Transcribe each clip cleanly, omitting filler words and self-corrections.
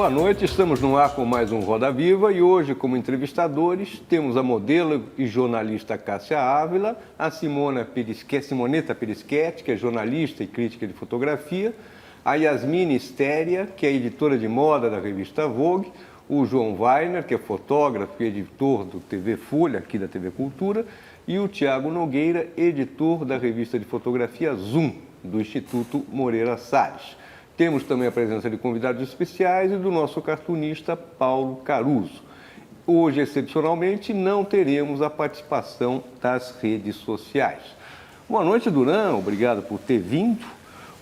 Boa noite, estamos no ar com mais um Roda Viva e hoje, como entrevistadores, temos a modelo e jornalista Cássia Ávila, a Simoneta Perisquete, que é jornalista e crítica de fotografia, a Yasmine Stéria, que é editora de moda da revista Vogue, o João Weiner, que é fotógrafo e editor do TV Folha, aqui da TV Cultura, e o Tiago Nogueira, editor da revista de fotografia Zoom, do Instituto Moreira Salles. Temos também a presença de convidados especiais e do nosso cartunista Paulo Caruso. Hoje, excepcionalmente, não teremos a participação das redes sociais. Boa noite, Duran. Obrigado por ter vindo.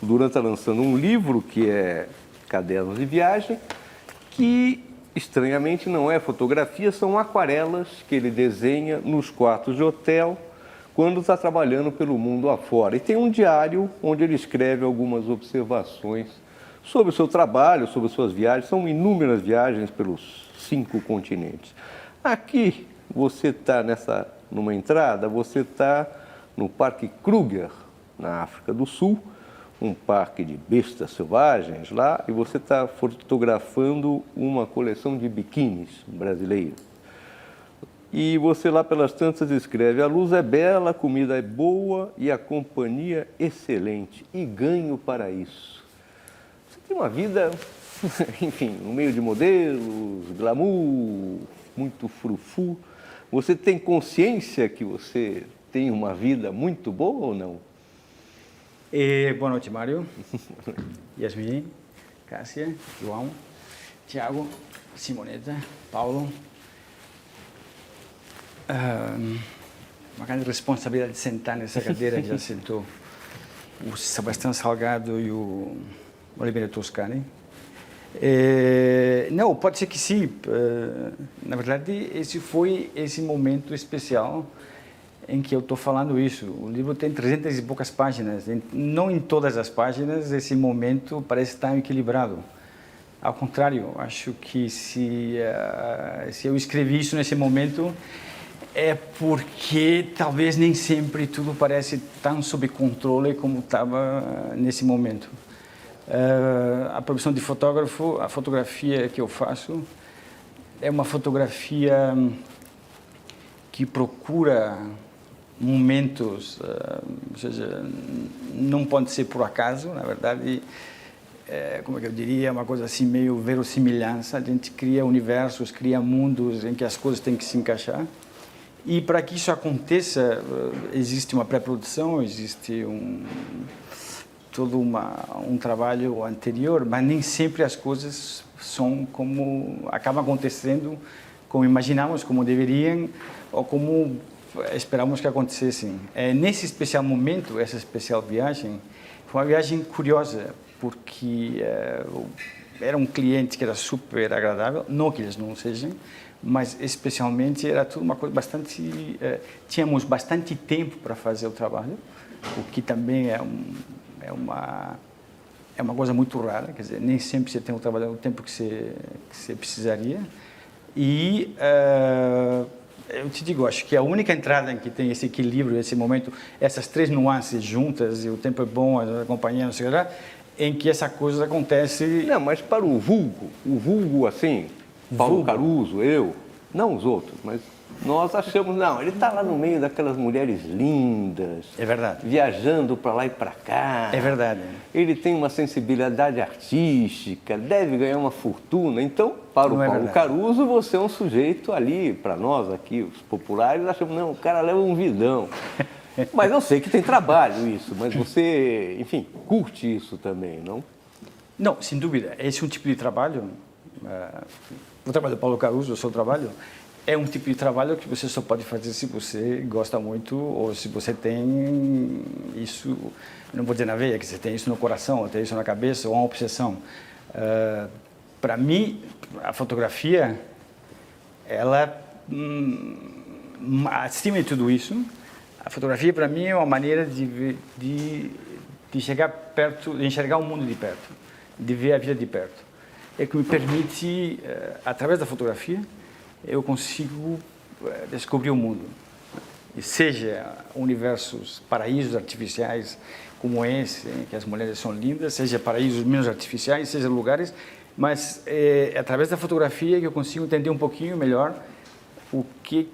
O Duran está lançando um livro que é Cadernos de Viagem, que, estranhamente, não é fotografia, são aquarelas que ele desenha nos quartos de hotel quando está trabalhando pelo mundo afora. E tem um diário onde ele escreve algumas observações sobre o seu trabalho, sobre suas viagens. São inúmeras viagens pelos 5 continentes. Aqui, você está numa entrada, você está no Parque Kruger, na África do Sul, um parque de bestas selvagens lá, e você está fotografando uma coleção de biquínis brasileiros. E você lá pelas tantas escreve: a luz é bela, a comida é boa e a companhia excelente. E ganho para isso. Você tem uma vida, enfim, no meio de modelos, glamour, muito frufru. Você tem consciência que você tem uma vida muito boa ou não? Boa noite, Mário. Yasmine, Cássia, João, Tiago, Simoneta, Paulo. Uma grande responsabilidade de sentar nessa cadeira que já sentou o Sebastião Salgado e o Oliveira Toscani. Não, pode ser que sim. Na verdade, esse momento especial em que eu estou falando isso. O livro tem 300 e poucas páginas. Não em todas as páginas esse momento parece estar equilibrado. Ao contrário, acho que se eu escrevi isso nesse momento é porque talvez nem sempre tudo parece tão sob controle como estava nesse momento. A profissão de fotógrafo, a fotografia que eu faço, é uma fotografia que procura momentos, ou seja, não pode ser por acaso, na verdade, como é que eu diria, uma coisa assim meio verossimilhança. A gente cria universos, cria mundos em que as coisas têm que se encaixar. E para que isso aconteça, existe uma pré-produção, existe todo um trabalho anterior, mas nem sempre as coisas são como acabam acontecendo, como imaginamos, como deveriam, ou como esperamos que acontecessem. Nesse especial momento, essa especial viagem, foi uma viagem curiosa, porque era um cliente que era super agradável, não que eles não sejam, mas especialmente era tudo uma coisa bastante... tínhamos bastante tempo para fazer o trabalho, o que também é uma coisa muito rara, quer dizer, nem sempre você tem o trabalho no tempo que você precisaria. E eu te digo, acho que a única entrada em que tem esse equilíbrio, esse momento, essas 3 nuances juntas, e o tempo é bom, a companhia, não sei lá, em que essa coisa acontece... Não, mas para o vulgo assim, Paulo Caruso, eu, não os outros, mas nós achamos, não, ele está lá no meio daquelas mulheres lindas. É verdade. Viajando para lá e para cá. É verdade. Ele tem uma sensibilidade artística, deve ganhar uma fortuna. Então, para o Paulo Caruso, você é um sujeito ali, para nós aqui, os populares, achamos, não, o cara leva um vidão. Mas eu sei que tem trabalho isso, mas você, enfim, curte isso também, não? Não, sem dúvida. Esse é um tipo de trabalho, o trabalho do Paulo Caruso, o seu trabalho, é um tipo de trabalho que você só pode fazer se você gosta muito ou se você tem isso, não vou dizer na veia, que você tem isso no coração, ou tem isso na cabeça, ou uma obsessão. Para mim, a fotografia, ela, acima de tudo isso, a fotografia para mim é uma maneira de chegar perto, de enxergar o mundo de perto, de ver a vida de perto. É que me permite, através da fotografia, eu consigo descobrir o mundo. E seja universos, paraísos artificiais como esse, em que as mulheres são lindas, seja paraísos menos artificiais, seja lugares Mas é através da fotografia que eu consigo entender um pouquinho melhor o que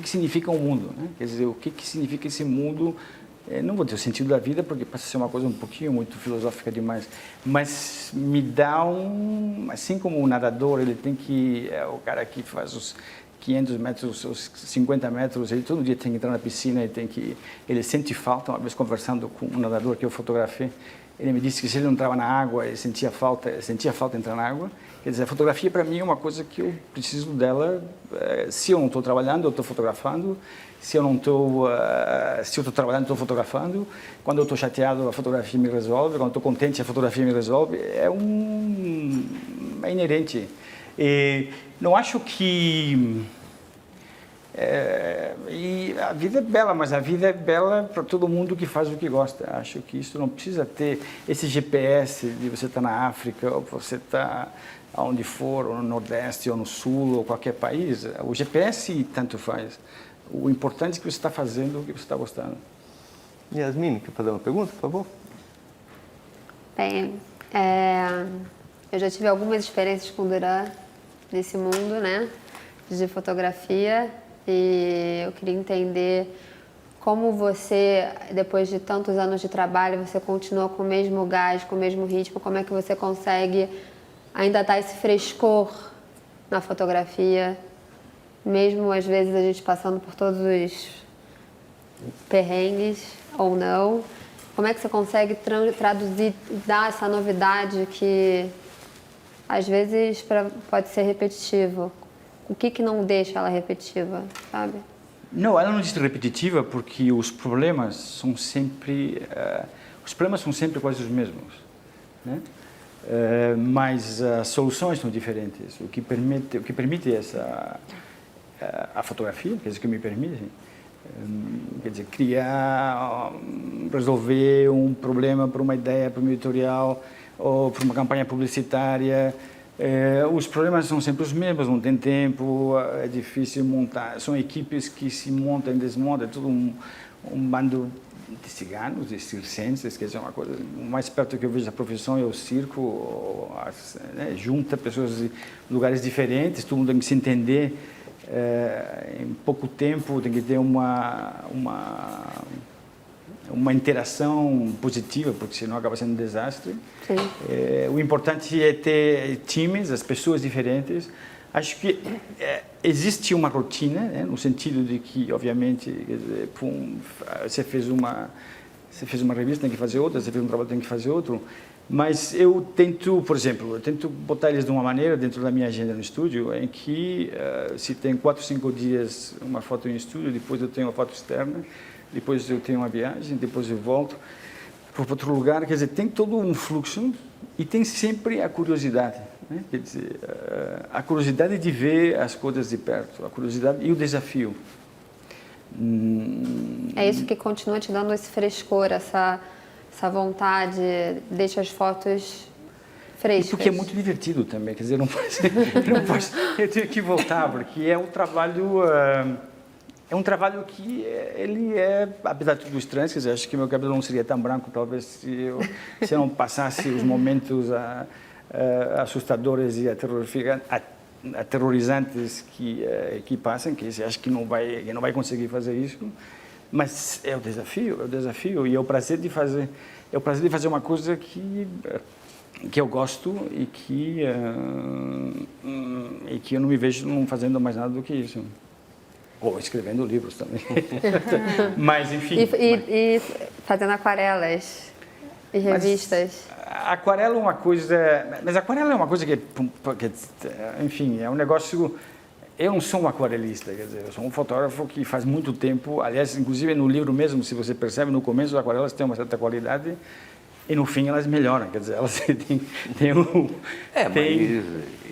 significa o mundo, né? Quer dizer, o que significa esse mundo. Não vou ter o sentido da vida, porque passa a ser uma coisa um pouquinho muito filosófica demais, mas me dá assim como o nadador, ele tem que, o cara que faz os 500 metros, os 50 metros, ele todo dia tem que entrar na piscina, ele sente falta. Uma vez conversando com um nadador que eu fotografei, ele me disse que se ele não entrava na água, ele sentia falta de entrar na água. Quer dizer, a fotografia para mim é uma coisa que eu preciso dela. Se eu não estou trabalhando, eu estou fotografando. Se eu estou trabalhando, estou fotografando. Quando eu estou chateado, a fotografia me resolve. Quando estou contente, a fotografia me resolve. É inerente. E não acho que... e a vida é bela, mas a vida é bela para todo mundo que faz o que gosta. Acho que isso não precisa ter esse GPS de você estar na África, ou você estar aonde for, ou no Nordeste, ou no Sul, ou qualquer país. O GPS tanto faz. O importante é que você está fazendo o que você está gostando. Yasmine, quer fazer uma pergunta, por favor? Bem, eu já tive algumas experiências com o Duran nesse mundo, né, de fotografia, e eu queria entender como você, depois de tantos anos de trabalho, você continua com o mesmo gás, com o mesmo ritmo, como é que você consegue ainda dar esse frescor na fotografia, mesmo às vezes a gente passando por todos os perrengues ou não. Como é que você consegue traduzir, dar essa novidade que às vezes pode ser repetitivo? O que não deixa ela repetitiva, sabe? Não, ela não diz repetitiva porque os problemas são sempre quase os mesmos, né? Mas as soluções são diferentes. O que permite a fotografia, quer dizer, que me permite, quer dizer, criar, resolver um problema para uma ideia, para um editorial ou para uma campanha publicitária. Os problemas são sempre os mesmos, não tem tempo, é difícil montar. São equipes que se montam e desmontam, é tudo um bando de ciganos, de circenses, que é uma coisa. O mais perto que eu vejo da profissão é o circo, né, junta pessoas de lugares diferentes, todo mundo tem que se entender. Em pouco tempo tem que ter uma interação positiva, porque senão acaba sendo um desastre. O importante é ter times, as pessoas diferentes. Acho que existe uma rotina, né, no sentido de que, obviamente, você fez uma revista, tem que fazer outra, você fez um trabalho, tem que fazer outro. Mas eu tento, por exemplo, botar eles de uma maneira dentro da minha agenda no estúdio, em que se tem 4, 5 dias uma foto em estúdio, depois eu tenho uma foto externa, depois eu tenho uma viagem, depois eu volto para outro lugar. Quer dizer, tem todo um fluxo e tem sempre a curiosidade, né? Quer dizer, a curiosidade de ver as coisas de perto, a curiosidade e o desafio. É isso que continua te dando esse frescor, essa vontade, deixa as fotos frescas. E porque é muito divertido também, quer dizer, não posso, eu tenho que voltar, porque é um trabalho que ele apesar de tudo estranho, quer dizer, acho que meu cabelo não seria tão branco, talvez, se eu não passasse os momentos assustadores e aterrorizantes que passam, que você acha que não vai conseguir fazer isso. Mas é o desafio e é o prazer de fazer uma coisa que eu gosto e que eu não me vejo não fazendo mais nada do que isso. Ou escrevendo livros também. Mas, enfim. E fazendo aquarelas e revistas. Aquarela é uma coisa... Mas aquarela é uma coisa que enfim, é um negócio... Eu não sou um aquarelista, quer dizer, eu sou um fotógrafo que faz muito tempo, aliás, inclusive no livro mesmo, se você percebe, no começo as aquarelas têm uma certa qualidade e no fim elas melhoram, quer dizer, elas têm um... Mas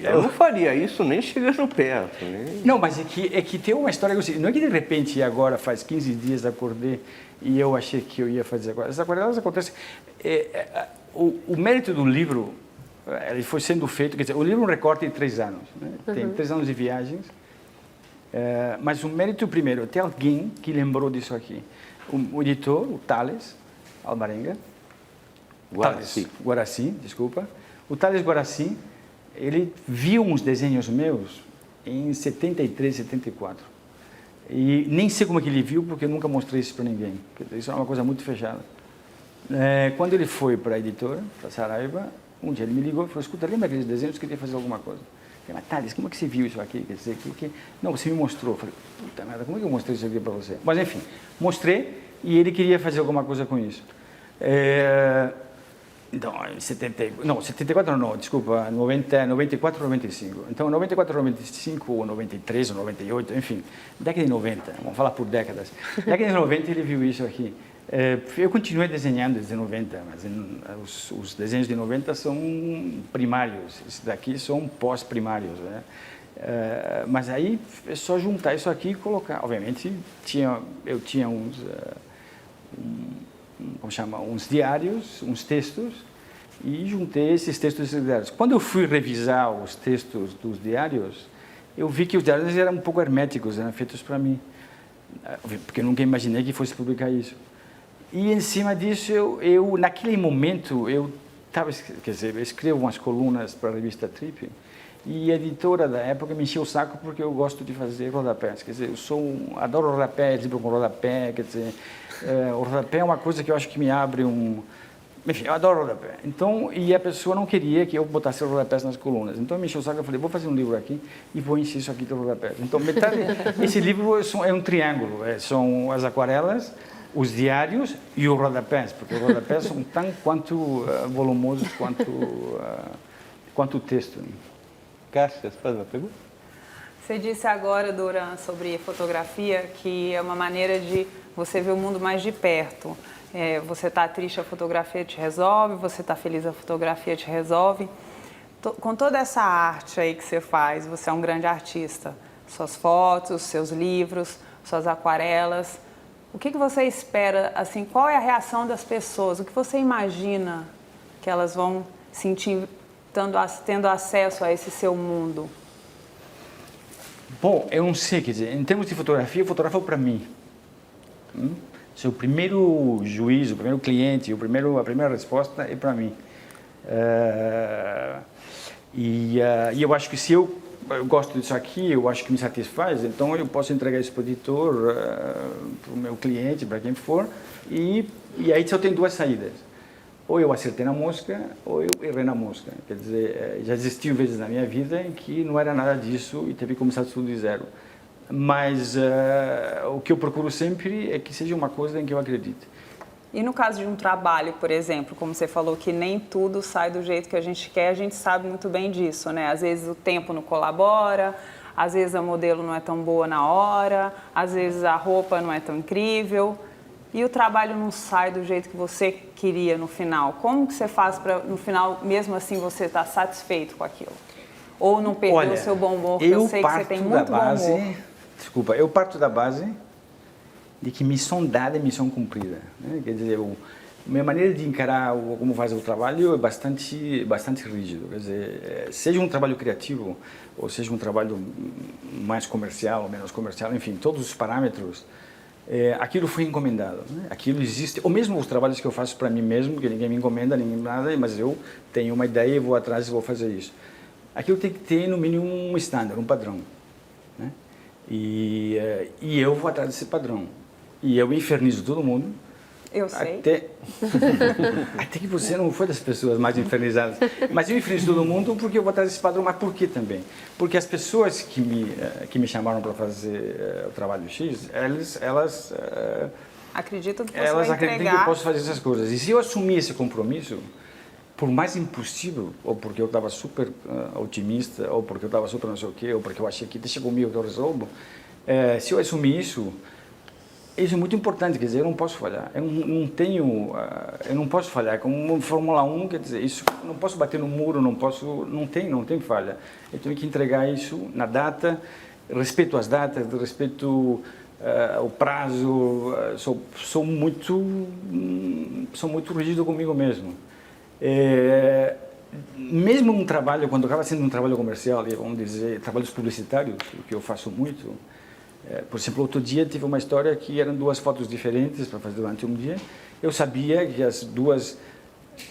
eu não faria isso nem chegando perto. Nem... Não, mas é que tem uma história, não é que de repente agora, faz 15 dias acordei e eu achei que eu ia fazer aquarelas. As aquarelas acontecem... O mérito do livro... Ele foi sendo feito, quer dizer, o livro é um recorte de 3 anos, né? Tem 3 anos de viagens, mas o mérito primeiro, tem alguém que lembrou disso aqui. O editor, o Thales Alvarenga, Guaraci, desculpa, O Thales Guaraci, ele viu uns desenhos meus em 73, 74. E nem sei como é que ele viu, porque eu nunca mostrei isso para ninguém. Isso é uma coisa muito fechada. Quando ele foi para a editora, para Saraiva, um dia ele me ligou e falou, escuta, lembra aqueles desenhos? Eu queria fazer alguma coisa. Eu falei, mas Thales, como é que você viu isso aqui? Quer dizer, Não, você me mostrou. Eu falei, puta merda, como é que eu mostrei isso aqui para você? Mas enfim, mostrei e ele queria fazer alguma coisa com isso. Então, em 74 não, desculpa, 94, 95. Então, 94, 95, ou 93, ou 98, enfim, década de 90, vamos falar por décadas. Década de 90 ele viu isso aqui. Eu continuei desenhando desde 90, mas os desenhos de 90 são primários, esses daqui são pós-primários, né? Mas aí é só juntar isso aqui e colocar. Obviamente, eu tinha uns diários, uns textos, e juntei esses textos e diários. Quando eu fui revisar os textos dos diários, eu vi que os diários eram um pouco herméticos, eram feitos para mim, porque eu nunca imaginei que fosse publicar isso. E em cima disso, eu naquele momento, eu escrevo umas colunas para a revista Trip, e a editora da época me encheu o saco porque eu gosto de fazer rodapés. Quer dizer, adoro rodapés, livro com rodapé, quer dizer, o rodapé é uma coisa que eu acho que me abre Enfim, eu adoro rodapé. Então, e a pessoa não queria que eu botasse rodapés nas colunas. Então, me encheu o saco, eu falei, vou fazer um livro aqui e vou encher isso aqui de rodapés. Então, esse livro é um triângulo, são as aquarelas, os diários e os rodapés, porque os rodapés são tão quanto volumosos quanto o texto. Cássia, você faz uma pergunta? Você disse agora, Duran, sobre fotografia, que é uma maneira de você ver o mundo mais de perto. Você está triste, a fotografia te resolve, você está feliz, a fotografia te resolve. Com toda essa arte aí que você faz, você é um grande artista. Suas fotos, seus livros, suas aquarelas. O que você espera, assim, qual é a reação das pessoas? O que você imagina que elas vão sentir tendo acesso a esse seu mundo? Bom, eu não sei, quer dizer, em termos de fotografia, eu fotografo para mim. O primeiro juízo, o primeiro cliente, a primeira resposta é para mim. E eu acho que se eu gosto disso aqui, eu acho que me satisfaz, então eu posso entregar isso para o editor, para o meu cliente, para quem for, e aí só tem duas saídas. Ou eu acertei na mosca, ou eu errei na mosca. Quer dizer, já existiu vezes na minha vida em que não era nada disso e teve que começar tudo de zero. Mas o que eu procuro sempre é que seja uma coisa em que eu acredite. E no caso de um trabalho, por exemplo, como você falou que nem tudo sai do jeito que a gente quer, a gente sabe muito bem disso, né? Às vezes o tempo não colabora, às vezes a modelo não é tão boa na hora, às vezes a roupa não é tão incrível e o trabalho não sai do jeito que você queria no final. Como que você faz para, no final, mesmo assim, você estar satisfeito com aquilo? Ou não perder o seu bom humor, porque eu sei que você tem muito bom humor. Desculpa, eu parto da base de que missão dada é missão cumprida, né? Quer dizer, minha maneira de encarar como faz o trabalho é bastante rígido. Quer dizer, seja um trabalho criativo ou seja um trabalho mais comercial ou menos comercial, enfim, todos os parâmetros, aquilo foi encomendado, né? Aquilo existe, ou mesmo os trabalhos que eu faço para mim mesmo, que ninguém me encomenda, ninguém nada, mas eu tenho uma ideia e vou atrás e vou fazer isso. Aquilo tem que ter no mínimo um estándar, um padrão, né? E eu vou atrás desse padrão. E eu infernizo todo mundo. Eu sei. Até que você não foi das pessoas mais infernizadas. Mas eu infernizo todo mundo porque eu vou atrás desse padrão. Mas por que também? Porque as pessoas que me chamaram para fazer o trabalho X, elas acreditam que você elas vai acreditam que eu posso fazer essas coisas. E se eu assumir esse compromisso, por mais impossível, ou porque eu estava super otimista, ou porque eu estava super não sei o quê, ou porque eu achei que deixa comigo que eu resolvo, se eu assumir isso é muito importante, quer dizer, eu não posso falhar, eu não posso falhar, como Fórmula 1, quer dizer, isso, não posso bater no muro, não tem falha, eu tenho que entregar isso na data, respeito as datas, respeito o prazo, sou muito rígido comigo mesmo. Mesmo um trabalho, quando acaba sendo um trabalho comercial, vamos dizer, trabalhos publicitários, o que eu faço muito, por exemplo, outro dia tive uma história que eram duas fotos diferentes para fazer durante um dia. Eu sabia que as duas,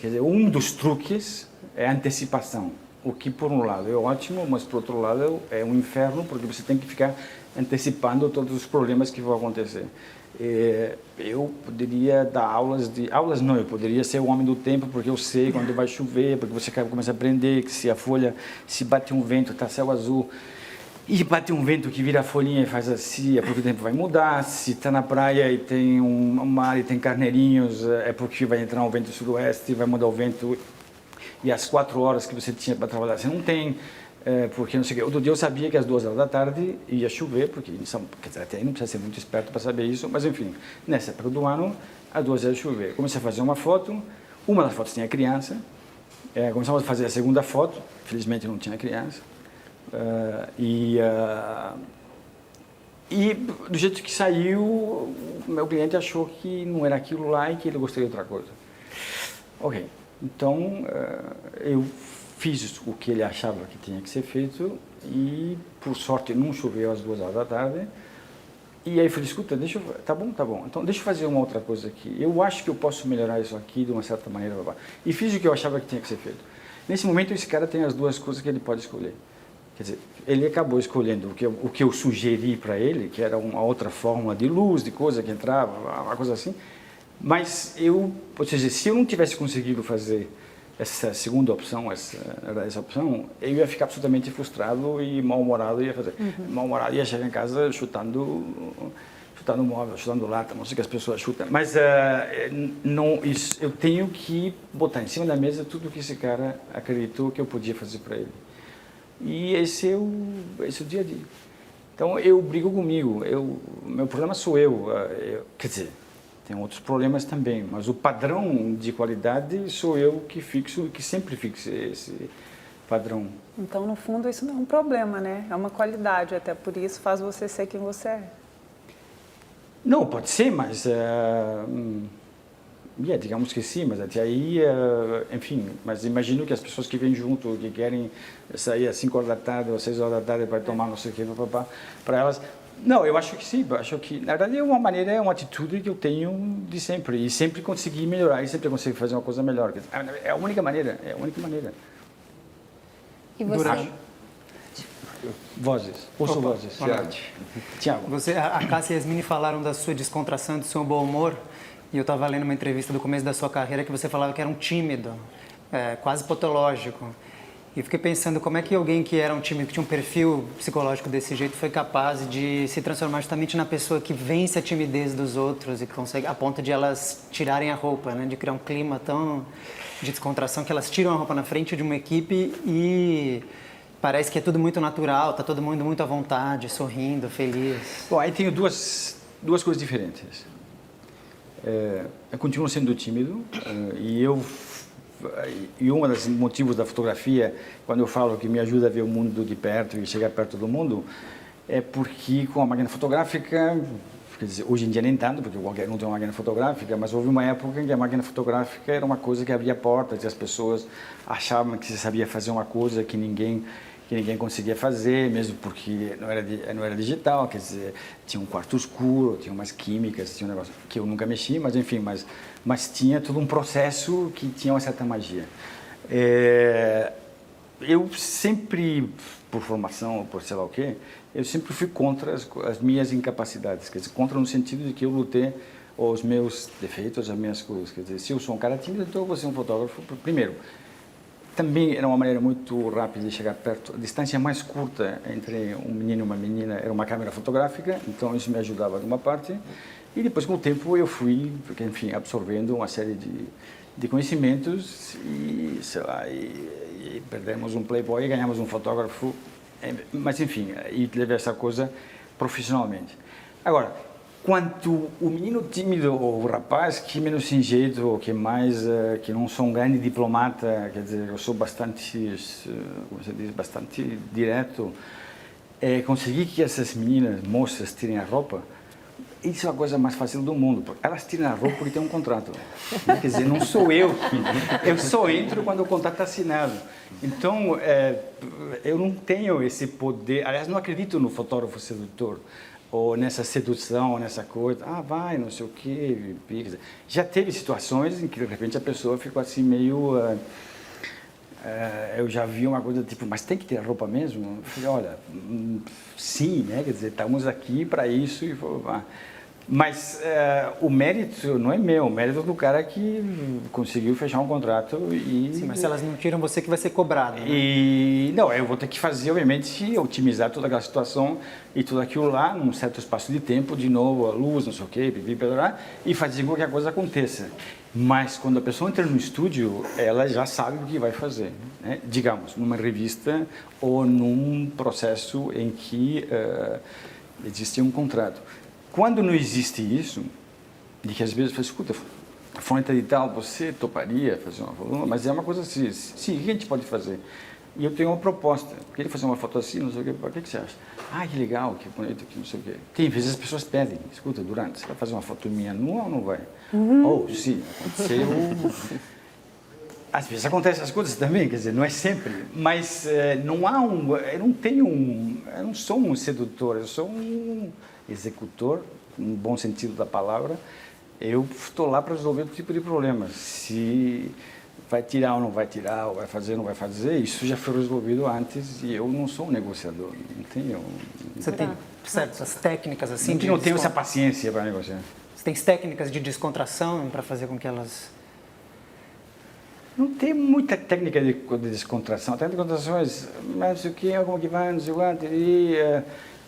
quer dizer, um dos truques é antecipação. O que, por um lado, é ótimo, mas, por outro lado, é um inferno, porque você tem que ficar antecipando todos os problemas que vão acontecer. Eu poderia dar aulas não, eu poderia ser o homem do tempo, porque eu sei quando vai chover, porque você começa a aprender que se a folha, se bate um vento, está céu azul, e bate um vento que vira a folhinha e faz assim, é porque o tempo vai mudar. Se está na praia e tem um mar e tem carneirinhos, é porque vai entrar um vento sudoeste, vai mudar o vento, e as 4 horas que você tinha para trabalhar você não tem. Porque não sei o que. Outro dia eu sabia que às 2 horas da tarde ia chover, porque quer dizer, até aí não precisa ser muito esperto para saber isso, mas enfim, nessa época do ano, às 2 horas ia chover. Comecei a fazer uma foto, uma das fotos tinha criança, começamos a fazer a segunda foto, felizmente não tinha criança, e do jeito que saiu, o meu cliente achou que não era aquilo lá e que ele gostaria de outra coisa. Ok, então eu fiz o que ele achava que tinha que ser feito e, por sorte, não choveu às 2 horas da tarde. E aí eu falei, escuta, tá bom, então deixa eu fazer uma outra coisa aqui. Eu acho que eu posso melhorar isso aqui de uma certa maneira. E fiz o que eu achava que tinha que ser feito. Nesse momento, esse cara tem as 2 coisas que ele pode escolher. Quer dizer, ele acabou escolhendo o que eu sugeri para ele, que era uma outra forma de luz, de coisa que entrava, uma coisa assim. Mas ou seja, se eu não tivesse conseguido fazer essa segunda opção, essa opção, eu ia ficar absolutamente frustrado e mal-humorado, ia chegar em casa chutando móvel, chutando lata, não sei o que as pessoas chutam, mas eu tenho que botar em cima da mesa tudo que esse cara acreditou que eu podia fazer para ele. E esse é o dia a dia. Então eu brigo comigo, meu problema sou eu, quer dizer, tem outros problemas também, mas o padrão de qualidade sou eu que fixo, que sempre fixo esse padrão. Então, no fundo, isso não é um problema, né? É uma qualidade, até por isso faz você ser quem você é. Não, pode ser, mas digamos que sim, mas até aí, enfim, mas imagino que as pessoas que vêm junto, que querem sair às 5 horas da tarde ou 6 horas da tarde para tomar não sei o que, para elas. Não, eu acho que sim, acho que, na verdade, é uma atitude que eu tenho de sempre, e sempre consegui melhorar, e sempre consegui fazer uma coisa melhor. É a única maneira, E você? Vozes, ouço vozes. Tiago. A Cássia e a Yasmine falaram da sua descontração, do seu bom humor, e eu estava lendo uma entrevista do começo da sua carreira que você falava que era um tímido, quase patológico. E fiquei pensando como é que alguém que era um tímido, que tinha um perfil psicológico desse jeito, foi capaz de se transformar justamente na pessoa que vence a timidez dos outros e consegue, a ponto de elas tirarem a roupa, né? De criar um clima tão de descontração que elas tiram a roupa na frente de uma equipe e parece que é tudo muito natural, tá todo mundo muito à vontade, sorrindo, feliz. Bom, aí tenho duas coisas diferentes. Eu continuo sendo tímido e um dos motivos da fotografia, quando eu falo que me ajuda a ver o mundo de perto e chegar perto do mundo, é porque com a máquina fotográfica, quer dizer, hoje em dia nem tanto, porque qualquer um tem uma máquina fotográfica, mas houve uma época em que a máquina fotográfica era uma coisa que abria portas e as pessoas achavam que você sabia fazer uma coisa que ninguém conseguia fazer, mesmo porque não era digital, quer dizer, tinha um quarto escuro, tinha umas químicas, tinha um negócio que eu nunca mexi, mas enfim, mas tinha todo um processo que tinha uma certa magia. Eu sempre, por formação, por sei lá o quê, eu sempre fui contra as minhas incapacidades, quer dizer, contra no sentido de que eu lutei os meus defeitos, as minhas coisas, quer dizer, se eu sou um cara tímido, então eu vou ser um fotógrafo, primeiro. Também era uma maneira muito rápida de chegar perto. A distância mais curta entre um menino e uma menina era uma câmera fotográfica, então isso me ajudava de uma parte. E depois, com o tempo, eu fui, enfim, absorvendo uma série de conhecimentos e, sei lá, e perdemos um playboy e ganhamos um fotógrafo. Mas, enfim, e levei essa coisa profissionalmente. Agora, quanto o menino tímido ou o rapaz que menos sem jeito, que não sou um grande diplomata, quer dizer, eu sou bastante, como se diz, bastante direto, conseguir que essas meninas, moças, tirem a roupa, isso é a coisa mais fácil do mundo, porque elas tiram a roupa porque tem um contrato. Quer dizer, não sou eu só entro quando o contrato está assinado. Então, eu não tenho esse poder, aliás, não acredito no fotógrafo sedutor, ou nessa sedução, nessa coisa, vai, não sei o quê. Já teve situações em que, de repente, a pessoa ficou assim meio eu já vi uma coisa tipo, mas tem que ter roupa mesmo? Eu falei, olha, sim, né? Quer dizer, estamos aqui para isso. Mas o mérito não é meu, o mérito é do cara que conseguiu fechar um contrato e... Sim, mas se elas não tiram você que vai ser cobrado, né? E não, eu vou ter que fazer, obviamente, otimizar toda aquela situação e tudo aquilo lá, num certo espaço de tempo, de novo, a luz, não sei o quê, e fazer com que a coisa aconteça. Mas quando a pessoa entra no estúdio, ela já sabe o que vai fazer, né? Digamos, numa revista ou num processo em que existe um contrato. Quando não existe isso, de que às vezes eu falo, escuta, fonte de tal, você toparia fazer uma foto? Mas é uma coisa assim, sim, o que a gente pode fazer? E eu tenho uma proposta, queria fazer uma foto assim, não sei o quê, o que você acha? Ah, que legal, que bonito, que não sei o quê. Tem vezes as pessoas pedem, escuta, Durante, você vai fazer uma foto minha nua ou não vai? Ou, sim, aconteceu. Às vezes acontecem as coisas também, quer dizer, não é sempre, mas não há eu não sou um sedutor, eu sou um executor, no bom sentido da palavra. Eu estou lá para resolver todo tipo de problema. Se vai tirar ou não vai tirar, ou vai fazer ou não vai fazer, isso já foi resolvido antes e eu não sou um negociador, não tenho... Você tem certas técnicas assim? Não tenho essa paciência para negociar. Você tem técnicas de descontração para fazer com que elas... Não tem muita técnica de descontração. A técnica de descontração é, mas o que, como que vai, não sei o que,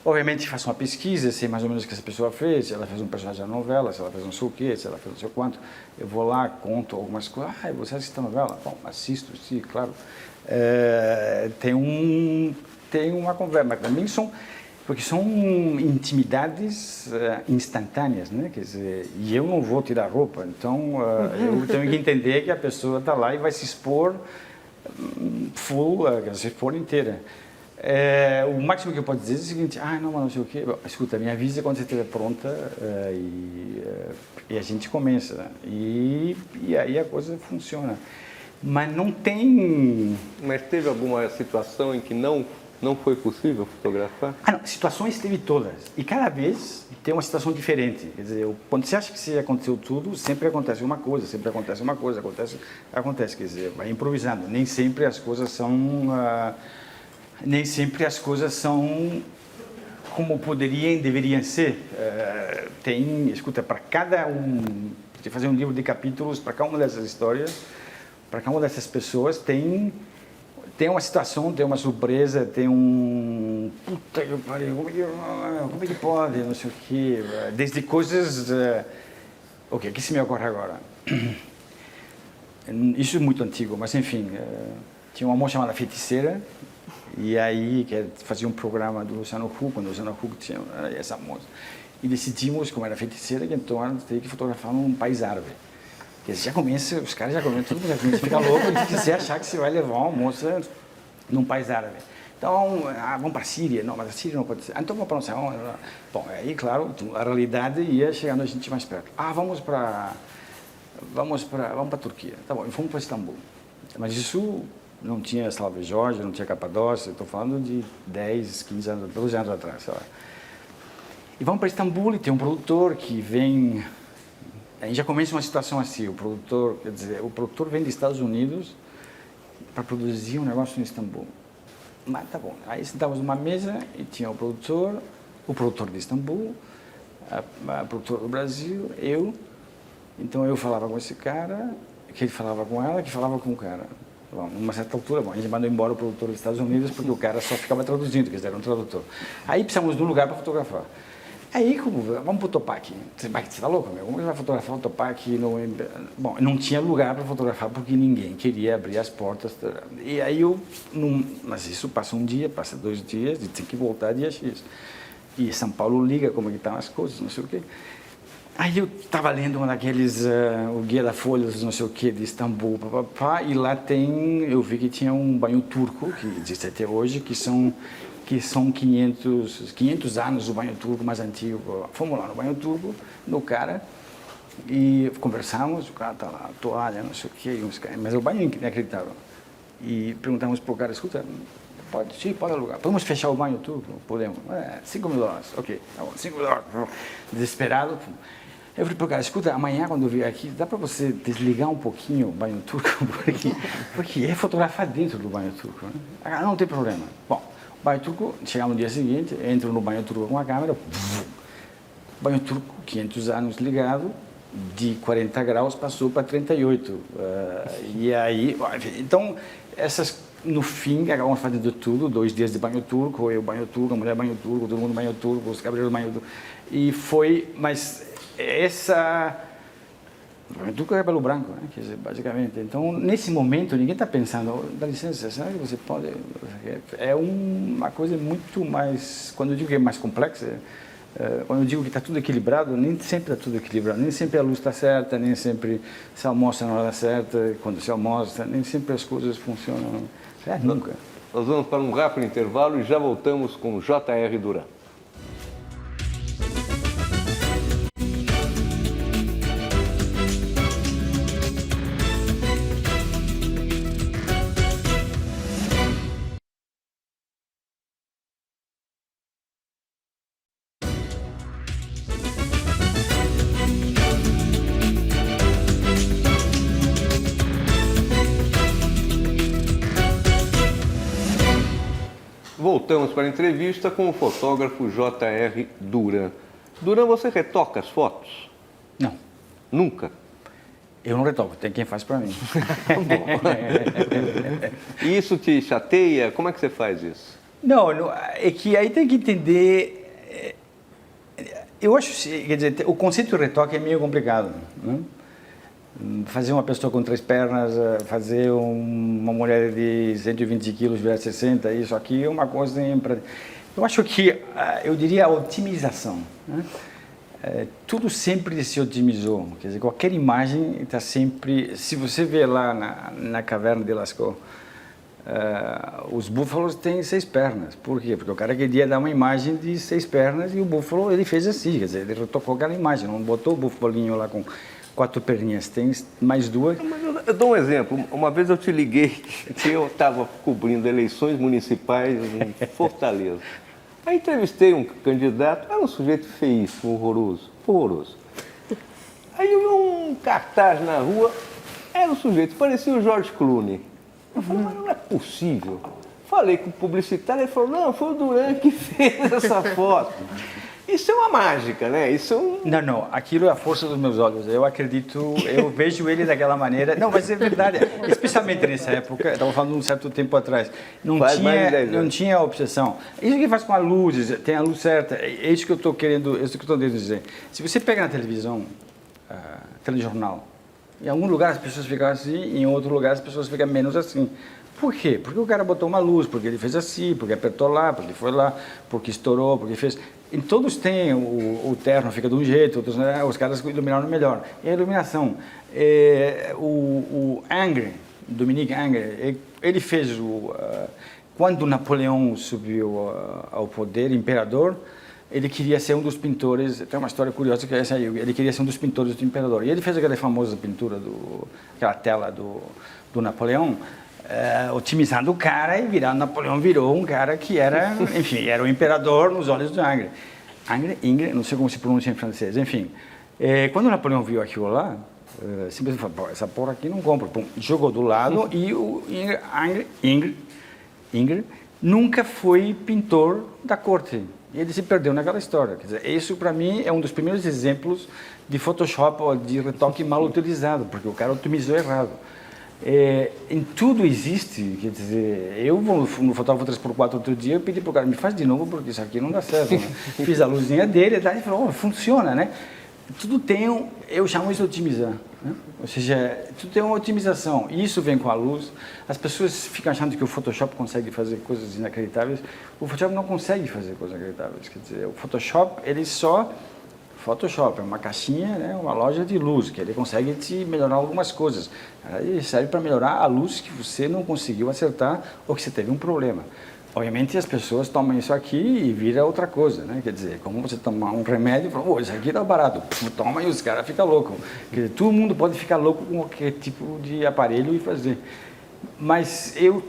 obviamente faço uma pesquisa, sei mais ou menos o que essa pessoa fez, se ela fez um personagem da novela, se ela fez não sei o quê, se ela fez não sei o quanto. Eu vou lá, conto algumas coisas. Ah, você assiste a novela? Bom, assisto, sim, claro. Tem uma conversa, mas também porque são intimidades instantâneas, né? Quer dizer, e eu não vou tirar roupa, então eu tenho que entender que a pessoa está lá e vai se expor full, se expor inteira. O máximo que eu posso dizer é o seguinte: não, mas não sei o quê. Bom, escuta, me avisa quando você estiver pronta e a gente começa. E aí a coisa funciona. Mas não tem... Mas teve alguma situação em que não foi possível fotografar? Não, situações teve todas. E cada vez tem uma situação diferente. Quer dizer, quando você acha que aconteceu tudo, sempre acontece uma coisa, acontece. Quer dizer, vai improvisando. Nem sempre as coisas são como poderiam e deveriam ser. Escuta, para cada de fazer um livro de capítulos, para cada uma dessas histórias, para cada uma dessas pessoas, tem uma situação, tem uma surpresa, tem um... Puta que pariu, como é que pode, não sei o quê. Desde coisas... Ok, o que se me ocorre agora? Isso é muito antigo, mas enfim, tinha uma moça chamada Feiticeira, e aí que fazia um programa do Luciano Huck, quando o Luciano Huck tinha essa moça. E decidimos, como era feiticeira, que então ela teria que fotografar num país árabe. Os caras já começam, todo mundo já começa a ficar louco e quiser achar que você vai levar uma moça num país árabe. Então, vamos para a Síria. Não, mas a Síria não pode ser. Então vamos para não sei onde. Bom, aí, claro, a realidade ia chegando a gente mais perto. Vamos para a Turquia. Tá bom, fomos para Istambul. Mas isso não tinha Salve Jorge, não tinha Capadócia. Estou falando de 10, 15 anos, 12 anos atrás, sei lá. E vamos para Istambul e tem um produtor que vem... Aí já começa uma situação assim, o produtor vem dos Estados Unidos para produzir um negócio em Istambul. Mas tá bom, aí sentávamos numa mesa e tinha o produtor de Istambul, a produtora do Brasil, eu. Então eu falava com esse cara, que ele falava com ela, que falava com o cara. Bom, numa certa altura, a gente mandou embora o produtor dos Estados Unidos porque o cara só ficava traduzindo, quer dizer, era um tradutor. Aí precisamos de um lugar para fotografar. Aí, vamos para o Topac. Você está louco, meu? Como você vai fotografar o Topac? Bom, não tinha lugar para fotografar porque ninguém queria abrir as portas. E aí mas isso passa um dia, passa 2 dias, e tem que voltar dia X. E São Paulo liga como é que estão as coisas, não sei o quê. Aí eu estava lendo uma daqueles, o Guia da Folha, não sei o quê, de Istambul, e lá eu vi que tinha um banho turco, que existe até hoje, que são 500 anos o banho turco mais antigo. Fomos lá no banho turco, no cara, e conversamos, o cara está lá, toalha, não sei o quê, mas o banho é inacreditável. E perguntamos para o cara, escuta, pode alugar, podemos fechar o banho turco? Podemos. $5.000, ok, tá bom, $5.000. Desesperado, Eu falei pro cara, escuta, amanhã quando eu vier aqui, dá para você desligar um pouquinho o banho turco? Porque é fotografar dentro do banho turco, né? Ah, não tem problema. Bom, banho turco, chegamos no dia seguinte, entro no banho turco com a câmera, banho turco, 500 anos ligado, de 40 graus passou para 38. E aí, então, no fim, acabamos fazendo tudo, 2 dias de banho turco, eu banho turco, a mulher banho turco, todo mundo banho turco, os cabeleireiros banho turco. E foi, mas banho turco é cabelo branco, né? Quer dizer, basicamente. Então, nesse momento, ninguém está pensando, dá licença, será que você pode... É uma coisa muito mais, quando eu digo que é mais complexa, quando eu digo que está tudo equilibrado, nem sempre está tudo equilibrado, nem sempre a luz está certa, nem sempre se almoça na hora certa, quando se almoça, nem sempre as coisas funcionam, nunca. Nós vamos para um rápido intervalo e já voltamos com J.R. Duran. Voltamos para a entrevista com o fotógrafo J.R. Duran. Duran, você retoca as fotos? Não. Nunca? Eu não retoco, tem quem faz para mim. E isso te chateia? Como é que você faz isso? Não, é que aí tem que entender... Eu acho, quer dizer, o conceito de retoque é meio complicado, né? Fazer uma pessoa com 3 pernas, fazer uma mulher de 120 quilos virar 60, isso aqui é uma coisa... Eu acho que, eu diria, a otimização, né? Tudo sempre se otimizou, quer dizer, qualquer imagem está sempre... Se você vê lá na caverna de Lascaux, os búfalos têm 6 pernas. Por quê? Porque o cara queria dar uma imagem de 6 pernas e o búfalo, ele fez assim, quer dizer, ele retocou aquela imagem, não botou o búfalinho lá com 4 perninhas, tem mais 2. Eu dou um exemplo. Uma vez eu te liguei que eu estava cobrindo eleições municipais em Fortaleza. Aí entrevistei um candidato, era um sujeito feíssimo, horroroso. Aí eu vi um cartaz na rua, era um sujeito, parecia o George Clooney. Eu falei, mas não é possível. Falei com o publicitário, ele falou, não, foi o Duran que fez essa foto. Isso é uma mágica, né? Isso é um... Não, aquilo é a força dos meus olhos. Eu acredito, eu vejo ele daquela maneira. Não, mas é verdade. Especialmente nessa época, eu estava falando um certo tempo atrás, não tinha obsessão. Isso que faz com a luz, tem a luz certa. É isso que eu estou querendo, dizer. Se você pega na televisão, telejornal, em algum lugar as pessoas ficam assim, em outro lugar as pessoas ficam menos assim. Por quê? Porque o cara botou uma luz, porque ele fez assim, porque apertou lá, porque foi lá, porque estourou, porque fez... Em todos tem o terno fica de um jeito, outros, né? Os caras iluminaram melhor. E a iluminação, o Ingres, Dominique Ingres, ele fez quando Napoleão subiu ao poder, imperador, ele queria ser um dos pintores, tem uma história curiosa que é essa aí, ele queria ser um dos pintores do imperador. E ele fez aquela famosa pintura, aquela tela do Napoleão, otimizando o cara e Napoleão virou um cara que era, enfim, era o imperador nos olhos do Ingres. Ingres, não sei como se pronuncia em francês, enfim. Quando Napoleão viu aquilo lá, simplesmente falou, essa porra aqui não compra. Pum, jogou do lado e o Ingres nunca foi pintor da corte. Ele se perdeu naquela história. Quer dizer, isso para mim é um dos primeiros exemplos de Photoshop ou de retoque mal utilizado, porque o cara otimizou errado. Em tudo existe, quer dizer, eu no fotógrafo 3x4 outro dia, eu pedi para o cara, me faz de novo porque isso aqui não dá certo, né? Fiz a luzinha dele e ele falou, funciona, né? Tudo tem, eu chamo isso de otimizar, né? Ou seja, tudo tem uma otimização, e isso vem com a luz. As pessoas ficam achando que o Photoshop consegue fazer coisas inacreditáveis, o Photoshop não consegue fazer coisas inacreditáveis, quer dizer, o Photoshop, ele só... Photoshop é uma caixinha, né, uma loja de luz, que ele consegue te melhorar algumas coisas. Ele serve para melhorar a luz que você não conseguiu acertar ou que você teve um problema. Obviamente as pessoas tomam isso aqui e vira outra coisa, né? Quer dizer, como você tomar um remédio e fala, isso aqui tá barato, toma e os caras ficam loucos. Quer dizer, todo mundo pode ficar louco com qualquer tipo de aparelho e fazer. Mas eu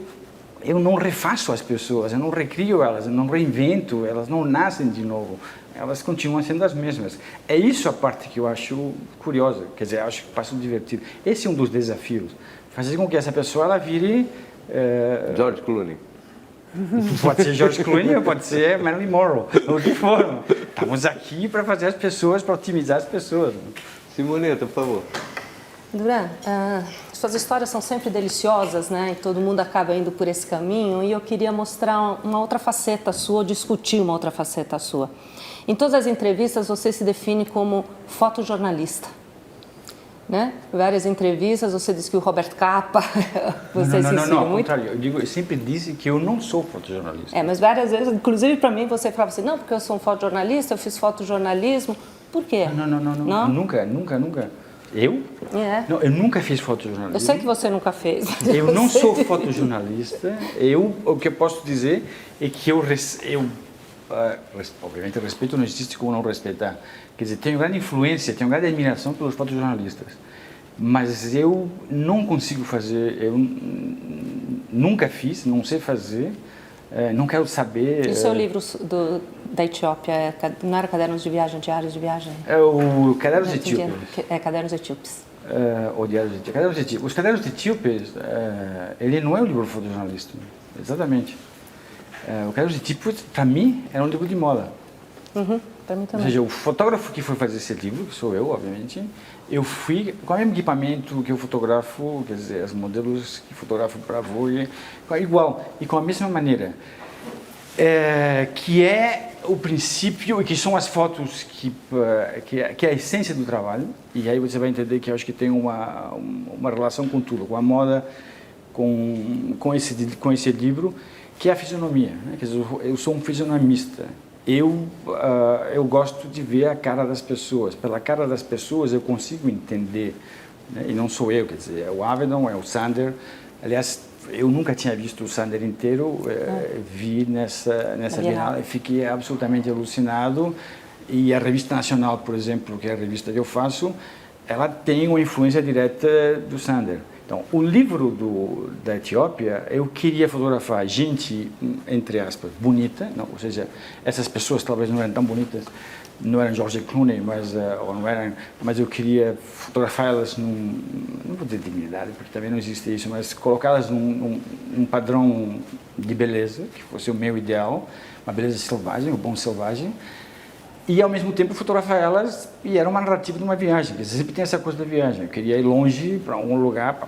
não refaço as pessoas, eu não recrio elas, eu não reinvento, elas não nascem de novo. elas continuam sendo as mesmas. É isso a parte que eu acho curiosa, quer dizer, acho que passa divertido. Esse é um dos desafios, fazer com que essa pessoa ela vire... George Clooney. Pode ser George Clooney ou pode ser Marilyn Monroe, o que for. Estamos aqui para fazer as pessoas, para otimizar as pessoas. Simoneta, por favor. Duran, suas histórias são sempre deliciosas, né? E todo mundo acaba indo por esse caminho. E eu queria mostrar uma outra faceta sua, ou discutir uma outra faceta sua. Em todas as entrevistas, você se define como fotojornalista, né? Várias entrevistas, você diz que o Robert Capa, você se inspira ao muito. contrário, eu sempre disse que eu não sou fotojornalista. Mas várias vezes, inclusive para mim, você falava assim, não, porque eu sou um fotojornalista, eu fiz fotojornalismo. Por quê? Não. Nunca. Eu? Não, eu nunca fiz fotojornalismo. Eu sei que você nunca fez. Eu não sou fotojornalista. O que eu posso dizer é que obviamente, respeito não existe como não respeitar. Quer dizer, tenho grande influência, tenho grande admiração pelos fotojornalistas. Mas eu não consigo fazer, eu nunca fiz, não sei fazer, não quero saber... E o seu livro da Etiópia, não era Cadernos de Viagem, Diários de Viagem? É o Cadernos Etíopes. Cadernos Etíopes. Cadernos Etíopes. Os Cadernos Etíopes, ele não é um livro fotojornalista, exatamente. O Cadernos Etíopes, para mim, era um livro de moda. Para mim também. Ou seja, o fotógrafo que foi fazer esse livro, que sou eu, obviamente, eu fui com o mesmo equipamento que eu fotografo, quer dizer, os modelos que fotografo para a Vogue, igual, e com a mesma maneira. Que é o princípio, e que são as fotos que é a essência do trabalho, e aí você vai entender que eu acho que tem uma relação com tudo, com a moda, com esse livro, que é a fisionomia, né? Quer dizer, eu sou um fisionomista. Eu gosto de ver a cara das pessoas. Pela cara das pessoas eu consigo entender, né? E não sou eu, quer dizer, é o Avedon, é o Sander. Aliás, eu nunca tinha visto o Sander inteiro, vi nessa Bienal e fiquei absolutamente alucinado. E a Revista Nacional, por exemplo, que é a revista que eu faço, ela tem uma influência direta do Sander. Então, o livro da Etiópia, eu queria fotografar gente, entre aspas, bonita, não, ou seja, essas pessoas talvez não eram tão bonitas, não eram George Clooney, mas eu queria fotografar elas não vou dizer dignidade, porque também não existe isso, mas colocá-las num padrão de beleza, que fosse o meu ideal, uma beleza selvagem, um bom selvagem, e ao mesmo tempo fotografar elas, e era uma narrativa de uma viagem, porque sempre tem essa coisa da viagem, eu queria ir longe para um lugar,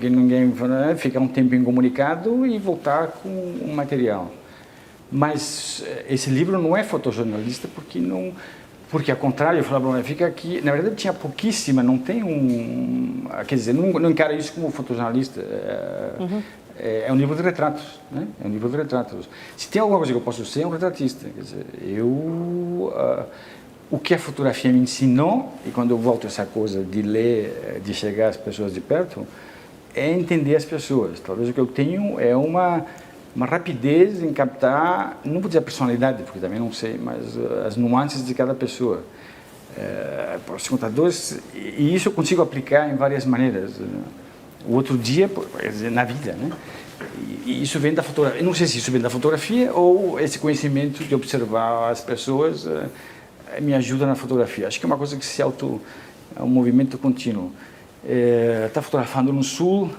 que ninguém ficar um tempo incomunicado e voltar com um material. Mas esse livro não é fotojornalista porque ao contrário, eu falava, fica aqui, na verdade tinha pouquíssima, não tem quer dizer, não encaro isso como fotojornalista, é um livro de retratos, né? É um livro de retratos. Se tem alguma coisa que eu posso ser, é um retratista, quer dizer, o que a fotografia me ensinou, e quando eu volto a essa coisa de ler, de chegar às pessoas de perto, é entender as pessoas. Talvez o que eu tenho é uma rapidez em captar, não vou dizer a personalidade, porque também não sei, mas as nuances de cada pessoa. Para os contadores, e isso eu consigo aplicar em várias maneiras. O outro dia, quer dizer, na vida, né? E isso vem da fotografia. Eu não sei se isso vem da fotografia ou esse conhecimento de observar as pessoas me ajuda na fotografia. Acho que é uma coisa que é um movimento contínuo. Está fotografando no Sul,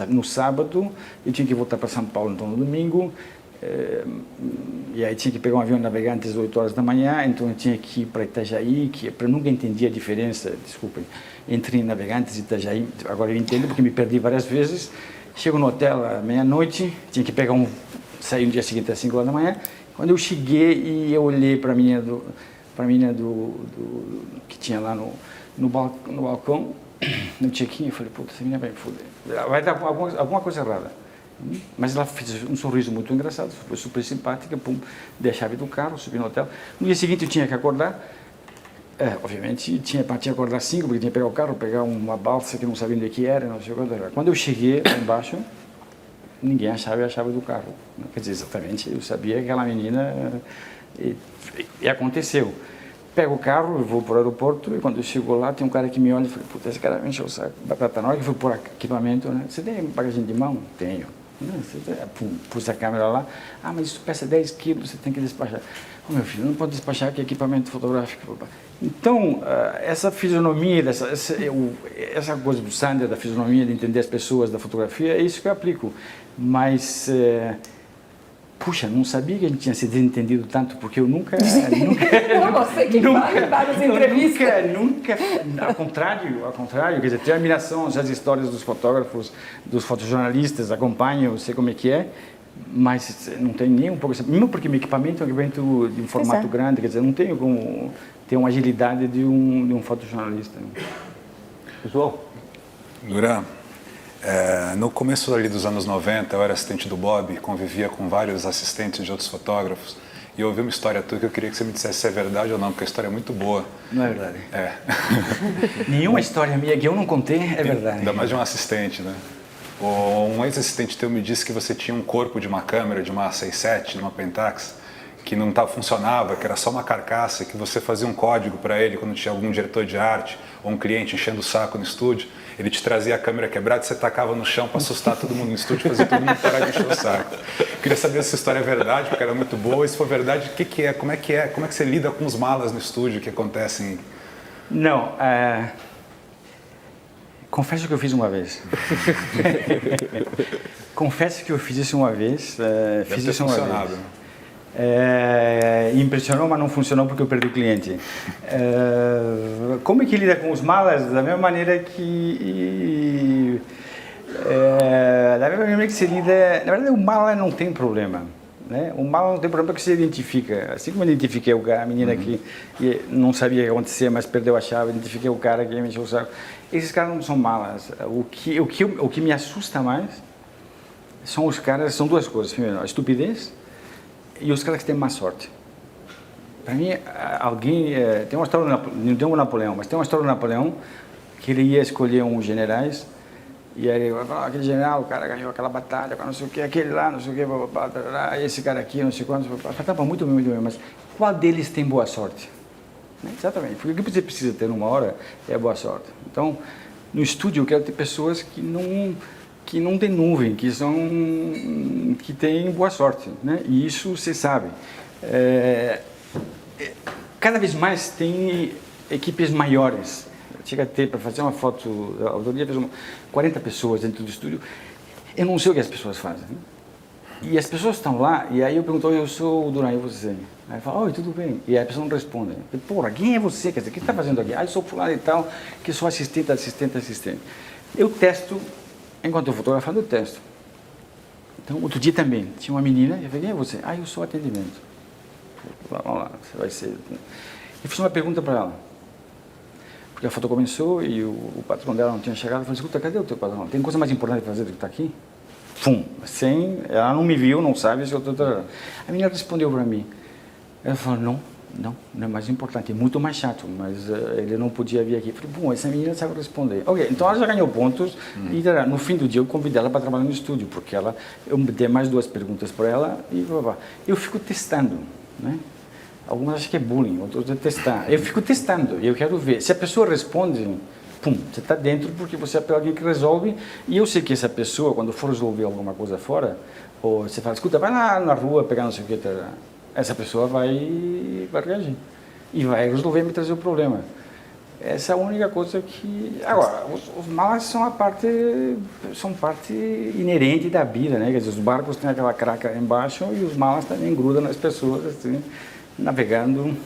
no sábado, eu tinha que voltar para São Paulo então no domingo, e aí tinha que pegar um avião navegante às 8 horas da manhã, então eu tinha que ir para Itajaí, que eu nunca entendi a diferença, desculpem, entre Navegantes e Itajaí, agora eu entendo porque me perdi várias vezes. Chego no hotel à meia-noite, tinha que pegar sair no dia seguinte às 5 horas da manhã. Quando eu cheguei e eu olhei para a menina que tinha lá no balcão, no check-in, eu falei, puta, essa menina vai me foder. Vai dar alguma coisa errada. Mas ela fez um sorriso muito engraçado, foi super simpática, dei a chave do carro, subi no hotel. No dia seguinte eu tinha que acordar, obviamente tinha que acordar às 5, porque tinha que pegar o carro, pegar uma balsa que não sabia onde que era, não sei o que. Quando eu cheguei lá embaixo, ninguém achava a chave do carro. Quer dizer, exatamente, eu sabia que aquela menina... E aconteceu. Pego o carro, eu vou para o aeroporto, e quando eu chego lá, tem um cara que me olha e fala, puta, esse cara me encheu o saco. Batata, na hora que eu fui pôr equipamento, né? Você tem bagagem de mão? Tenho. Pus a câmera lá, mas isso pesa 10 quilos, você tem que despachar. meu filho, não pode despachar aqui equipamento fotográfico. Então, essa fisionomia, essa coisa do Sander, da fisionomia, de entender as pessoas, da fotografia, é isso que eu aplico. Mas, puxa, não sabia que a gente tinha se desentendido tanto, porque eu nunca... Você que fala em várias entrevistas. Nunca, ao contrário, quer dizer, tenho admiração às histórias dos fotógrafos, dos fotojornalistas, acompanho, sei como é que é, mas não tenho nem um pouco... Mesmo porque meu equipamento é um equipamento de um formato grande, quer dizer, não tenho como ter uma agilidade de um fotojornalista. João? Duran, no começo ali dos anos 90, eu era assistente do Bob, convivia com vários assistentes de outros fotógrafos, e eu ouvi uma história tua que eu queria que você me dissesse se é verdade ou não, porque a história é muito boa. Não é verdade? É. Nenhuma história minha que eu não contei é verdade. Ainda mais de um assistente, né? Um ex-assistente teu me disse que você tinha um corpo de uma câmera, de uma 6.7, de uma Pentax, que não funcionava, que era só uma carcaça, que você fazia um código para ele quando tinha algum diretor de arte ou um cliente enchendo o saco no estúdio, ele te trazia a câmera quebrada e você tacava no chão para assustar todo mundo no estúdio, fazer todo mundo parar de encher o saco. Queria saber se essa história é verdade, porque era muito boa, e se for verdade, o que é? Como é que você lida com os malas no estúdio que acontecem? Não, confesso que eu fiz uma vez. Confesso que eu fiz isso uma vez. Fiz isso uma vez. Impressionou, mas não funcionou porque eu perdi o cliente. Como é que lida com os malas? Da mesma maneira que se lida. Na verdade, o mala não tem problema. Né? O mala não tem problema porque se identifica. Assim como eu identifiquei a menina que não sabia o que acontecia, mas perdeu a chave, identifiquei o cara que me encheu o saco. Esses caras não são malas. O que me assusta mais são os caras. São duas coisas. Primeiro, a estupidez. E os caras que têm má sorte. Para mim, tem uma história, não tem um Napoleão, mas tem uma história do Napoleão que ele ia escolher uns generais e aí ele falava, aquele general, o cara ganhou aquela batalha, não sei o que, aquele lá, não sei o que, esse cara aqui, não sei quanto, faltava muito bem, mas qual deles tem boa sorte? Exatamente, porque o que você precisa ter numa hora é a boa sorte. Então, no estúdio eu quero ter pessoas que não tem nuvem, que tem boa sorte, né? E isso você sabe. Cada vez mais tem equipes maiores. Chega a ter, para fazer uma foto, outro dia fez 40 pessoas dentro do estúdio. Eu não sei o que as pessoas fazem. Né? E as pessoas estão lá, e aí eu pergunto, eu sou o Duran, e você? Aí fala, oi, tudo bem? E aí a pessoa não responde. Porra, quem é você? Quer dizer, o que você está fazendo aqui? Eu sou fulano e tal, que sou assistente. Eu testo. Enquanto eu fotografando, eu testo. Então, outro dia também, tinha uma menina, eu falei, quem é você? Eu sou atendimento. Vamos lá, você vai ser... Eu fiz uma pergunta para ela. Porque a foto começou e o patrão dela não tinha chegado. Eu falei, escuta, cadê o teu patrão? Tem coisa mais importante para fazer do que está aqui? Ela não me viu, não sabe se eu estou... A menina respondeu para mim. Ela falou, não é mais importante, é muito mais chato, mas ele não podia vir aqui. Eu falei, bom, essa menina sabe responder. Ok, então ela já ganhou pontos e no fim do dia eu convidei ela para trabalhar no estúdio, porque eu dei mais 2 perguntas para ela e eu fico testando, né? Algumas acham que é bullying, outros é testar. Eu fico testando, eu quero ver. Se a pessoa responde, você está dentro porque você é alguém que resolve e eu sei que essa pessoa, quando for resolver alguma coisa fora, ou você fala, escuta, vai lá na rua pegar não sei o que, essa pessoa vai reagir e vai resolver me trazer o problema. Essa é a única coisa que... Agora, os malas são parte inerente da vida, né? Quer dizer, os barcos têm aquela craca embaixo e os malas também grudam nas pessoas, assim, navegando.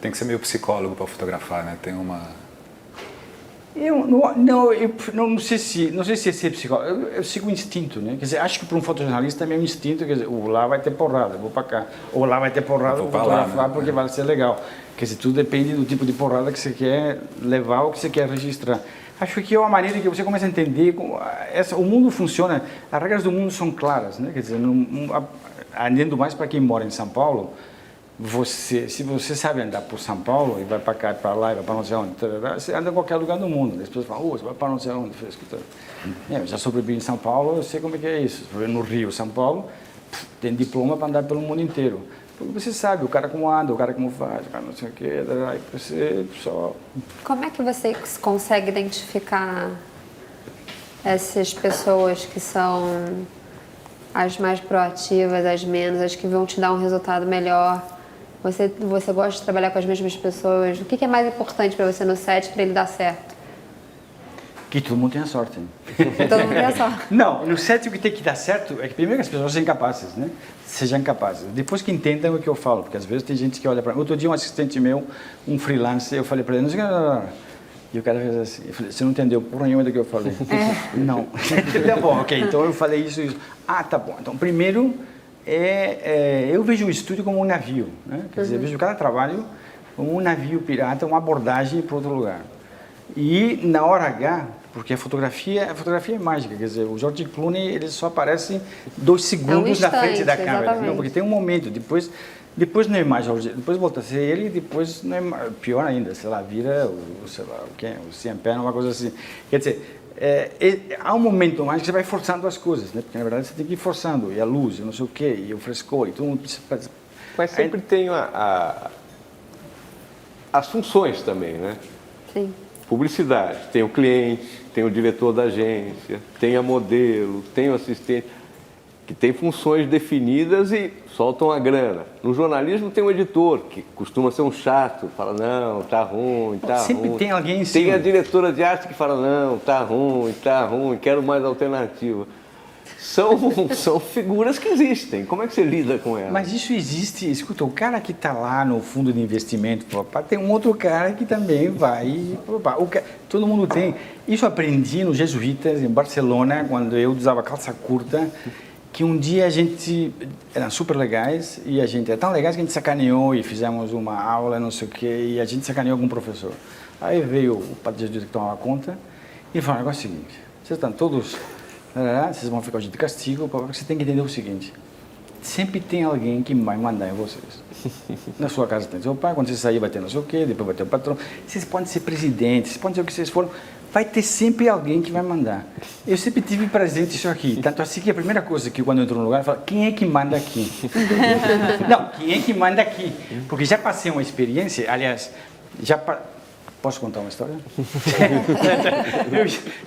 Tem que ser meio psicólogo para fotografar, né? Tem uma... Eu não sei se é ser psicólogo, eu sigo o instinto, né? Quer dizer, acho que para um fotojornalista é meu instinto, quer dizer, lá vai ter porrada, vou para cá, ou lá vai ter porrada, vou fotografar lá, né? Porque vai ser legal. Quer dizer, tudo depende do tipo de porrada que você quer levar ou que você quer registrar. Acho que é uma maneira que você começa a entender o mundo funciona, as regras do mundo são claras, né? Quer dizer, andando mais para quem mora em São Paulo, se você sabe andar por São Paulo e vai para cá, para lá, e vai para não sei onde, você anda em qualquer lugar do mundo. As pessoas falam, você vai para não sei onde. Eu já sobrevivi em São Paulo, eu sei como é que é isso. No Rio, São Paulo, tem diploma para andar pelo mundo inteiro. Porque você sabe, o cara como anda, o cara como faz, o cara não sei o quê, aí você só... Como é que você consegue identificar essas pessoas que são as mais proativas, as menos, as que vão te dar um resultado melhor? Você gosta de trabalhar com as mesmas pessoas? O que é mais importante para você no set para ele dar certo? Que todo mundo tenha sorte. Todo mundo tem sorte. Não, no set o que tem que dar certo é que primeiro que as pessoas sejam capazes, né? Sejam capazes. Depois que entendam o que eu falo, porque às vezes tem gente que olha para mim. Outro dia um assistente meu, um freelancer, eu falei para ele, não sei o que, e o cara fez assim, eu falei, você não entendeu porra nenhuma do que eu falei. Não. Tá bom, ok, então eu falei isso. Ah, tá bom. Então primeiro, eu vejo o estúdio como um navio, né? Quer dizer, eu vejo cada trabalho como um navio pirata, uma abordagem para outro lugar. E na hora H, porque a fotografia é mágica, quer dizer, o George Clooney ele só aparece 2 segundos na frente da câmera, não, porque tem um momento, depois não é mais George, depois volta a ser ele, depois não é mais, pior ainda, sei lá, vira o Sean Penn, uma coisa assim. Quer dizer, há um momento mais que você vai forçando as coisas, né? Porque na verdade você tem que ir forçando, e a luz, e não sei o quê, e o frescor, e tudo. Mas sempre tem as funções também, né? Sim. Publicidade, tem o cliente, tem o diretor da agência, tem a modelo, tem o assistente, que tem funções definidas e soltam a grana. No jornalismo tem um editor, que costuma ser um chato, fala, não, tá ruim, tá ruim. Sempre tem alguém em cima. Tem a diretora de arte que fala, não, tá ruim, quero mais alternativa. São figuras que existem. Como é que você lida com elas? Mas isso existe. Escuta, o cara que está lá no fundo de investimento, tem um outro cara que também vai. Todo mundo tem. Isso aprendi nos jesuítas, em Barcelona, quando eu usava calça curta, que um dia a gente. Eram super legais, e a gente era tão legais que a gente sacaneou e fizemos uma aula, não sei o quê, e a gente sacaneou com um professor. Aí veio o padre jesuíta que tomava conta e falou: o negócio é o seguinte, vocês estão todos. Vocês vão ficar hoje de castigo, porque você tem que entender o seguinte: sempre tem alguém que vai mandar em vocês. Na sua casa tem seu pai, quando você sair vai ter não sei o quê, depois vai ter o patrão. Vocês podem ser presidentes, vocês podem ser o que vocês forem, vai ter sempre alguém que vai mandar. Eu sempre tive presente isso aqui, tanto assim que a primeira coisa que quando eu entro no lugar eu falo: quem é que manda aqui? Não, quem é que manda aqui? Porque já passei uma experiência, aliás, Posso contar uma história?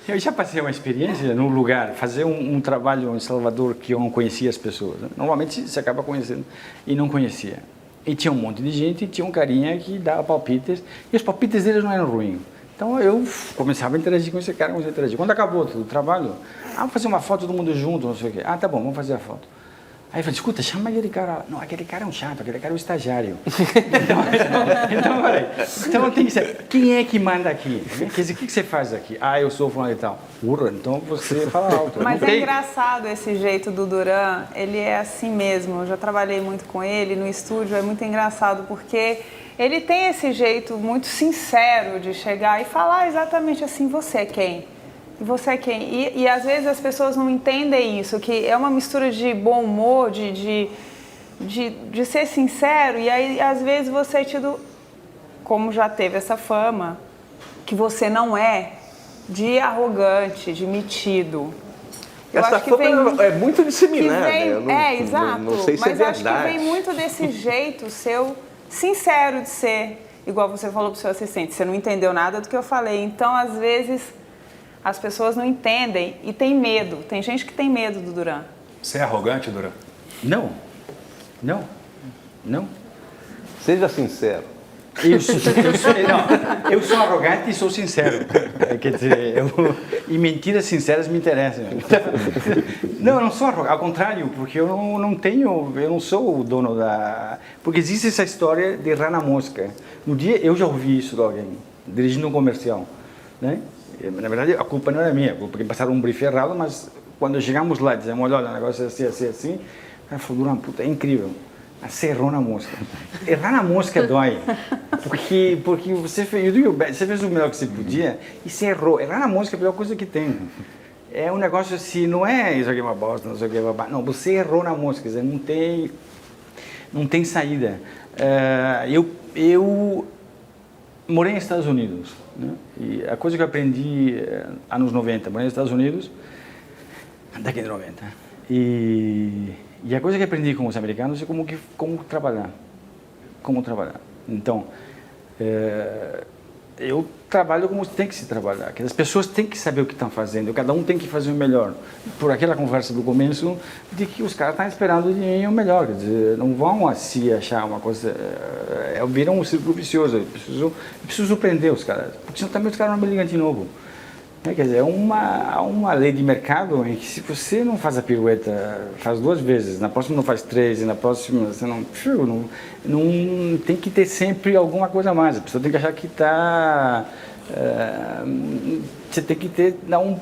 eu já passei uma experiência num lugar, fazer um trabalho em Salvador que eu não conhecia as pessoas. Né? Normalmente você acaba conhecendo e não conhecia. E tinha um monte de gente, e tinha um carinha que dava palpites, e os palpites deles não eram ruins. Então eu começava a interagir com esse cara, Quando acabou todo o trabalho, vamos fazer uma foto todo mundo junto, não sei o quê. Tá bom, vamos fazer a foto. Aí eu falei, escuta, chama aquele cara. Não, aquele cara é um chato, aquele cara é um estagiário. Então tem que ser. Quem é que manda aqui? Quer dizer, o que você faz aqui? Eu sou fulano e tal. Urra, então você fala alto. Mas é engraçado esse jeito do Duran, ele é assim mesmo. Eu já trabalhei muito com ele no estúdio, é muito engraçado porque ele tem esse jeito muito sincero de chegar e falar exatamente assim, você é quem? E você é quem? E às vezes as pessoas não entendem isso, que é uma mistura de bom humor, de ser sincero, e aí às vezes você é tido, como já teve essa fama, que você não é, de arrogante, de metido. Essa fama é muito disseminada. Exato. Não sei se mas é acho verdade. que vem muito desse jeito seu, sincero de ser, igual você falou pro seu assistente, você não entendeu nada do que eu falei, então às vezes as pessoas não entendem e tem medo. Tem gente que tem medo do Duran. Você é arrogante, Duran? Não. Seja sincero. Eu sou arrogante e sou sincero. Quer dizer, e mentiras sinceras me interessam. Não, eu não sou arrogante, ao contrário, porque eu não sou o dono da... Porque existe essa história de rã na mosca. No dia, eu já ouvi isso de alguém, dirigindo um comercial, né? Na verdade, a culpa não era minha, porque passaram um brief errado, mas quando chegamos lá, dizemos, olha, o negócio é assim, o cara falou, Duran, puta, é incrível. Você errou na mosca. Errar na mosca dói, porque você fez o melhor que você podia e você errou. Errar na mosca é a pior coisa que tem. É um negócio assim, não é isso aqui é uma bosta, não sei o que, não, você errou na mosca, quer dizer, não tem saída. Eu morei nos Estados Unidos, né? E a coisa que eu aprendi anos 90, morei nos Estados Unidos, década de 90, e a coisa que aprendi com os americanos é como trabalhar. Então, eu trabalho como tem que se trabalhar, que as pessoas têm que saber o que estão fazendo, cada um tem que fazer o melhor. Por aquela conversa do começo, de que os caras estão esperando de mim o melhor, quer dizer, não vão assim achar uma coisa, viram um círculo vicioso, eu preciso surpreender os caras, porque senão também os caras não me ligam de novo. Quer dizer, há uma lei de mercado em que se você não faz a pirueta, faz 2 vezes, na próxima não faz 3, e na próxima você não tem que ter sempre alguma coisa a mais. A pessoa tem que achar que está... você tem que dar um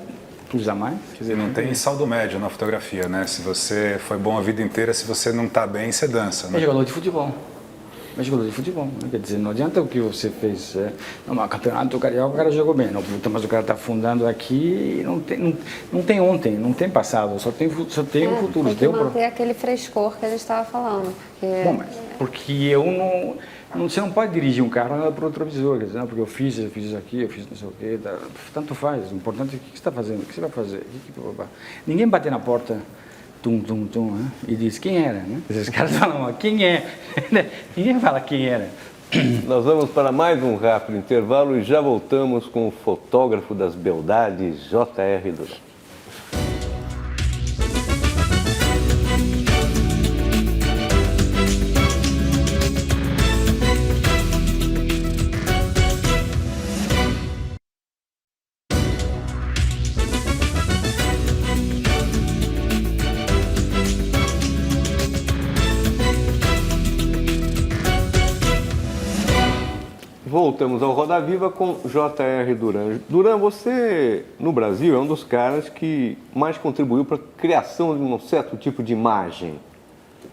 plus a mais. Quer dizer, Não tem saldo médio na fotografia, né? Se você foi bom a vida inteira, se você não está bem, você dança, né? É jogador de futebol. É jogador de futebol, né? Quer dizer, não adianta o que você fez. Não, mas campeonato carioca o cara jogou bem. Não, mas o cara está afundando aqui e não tem ontem, não tem passado, só tem o futuro. Tem que manter aquele frescor que a gente estava falando. Porque... Bom, mas porque eu não... Você não pode dirigir um carro para outro visor, quer dizer, não, porque eu fiz isso aqui, eu fiz não sei o quê, tanto faz. O importante é o que você está fazendo, o que você vai fazer. Ninguém bate na porta... né? E diz quem era, né? Esses caras falam, quem é? Ninguém fala quem era. Nós vamos para mais um rápido intervalo e já voltamos com o fotógrafo das beldades, J.R. Duran. Voltamos ao Roda Viva com J.R. Duran. Duran, você, no Brasil, é um dos caras que mais contribuiu para a criação de um certo tipo de imagem,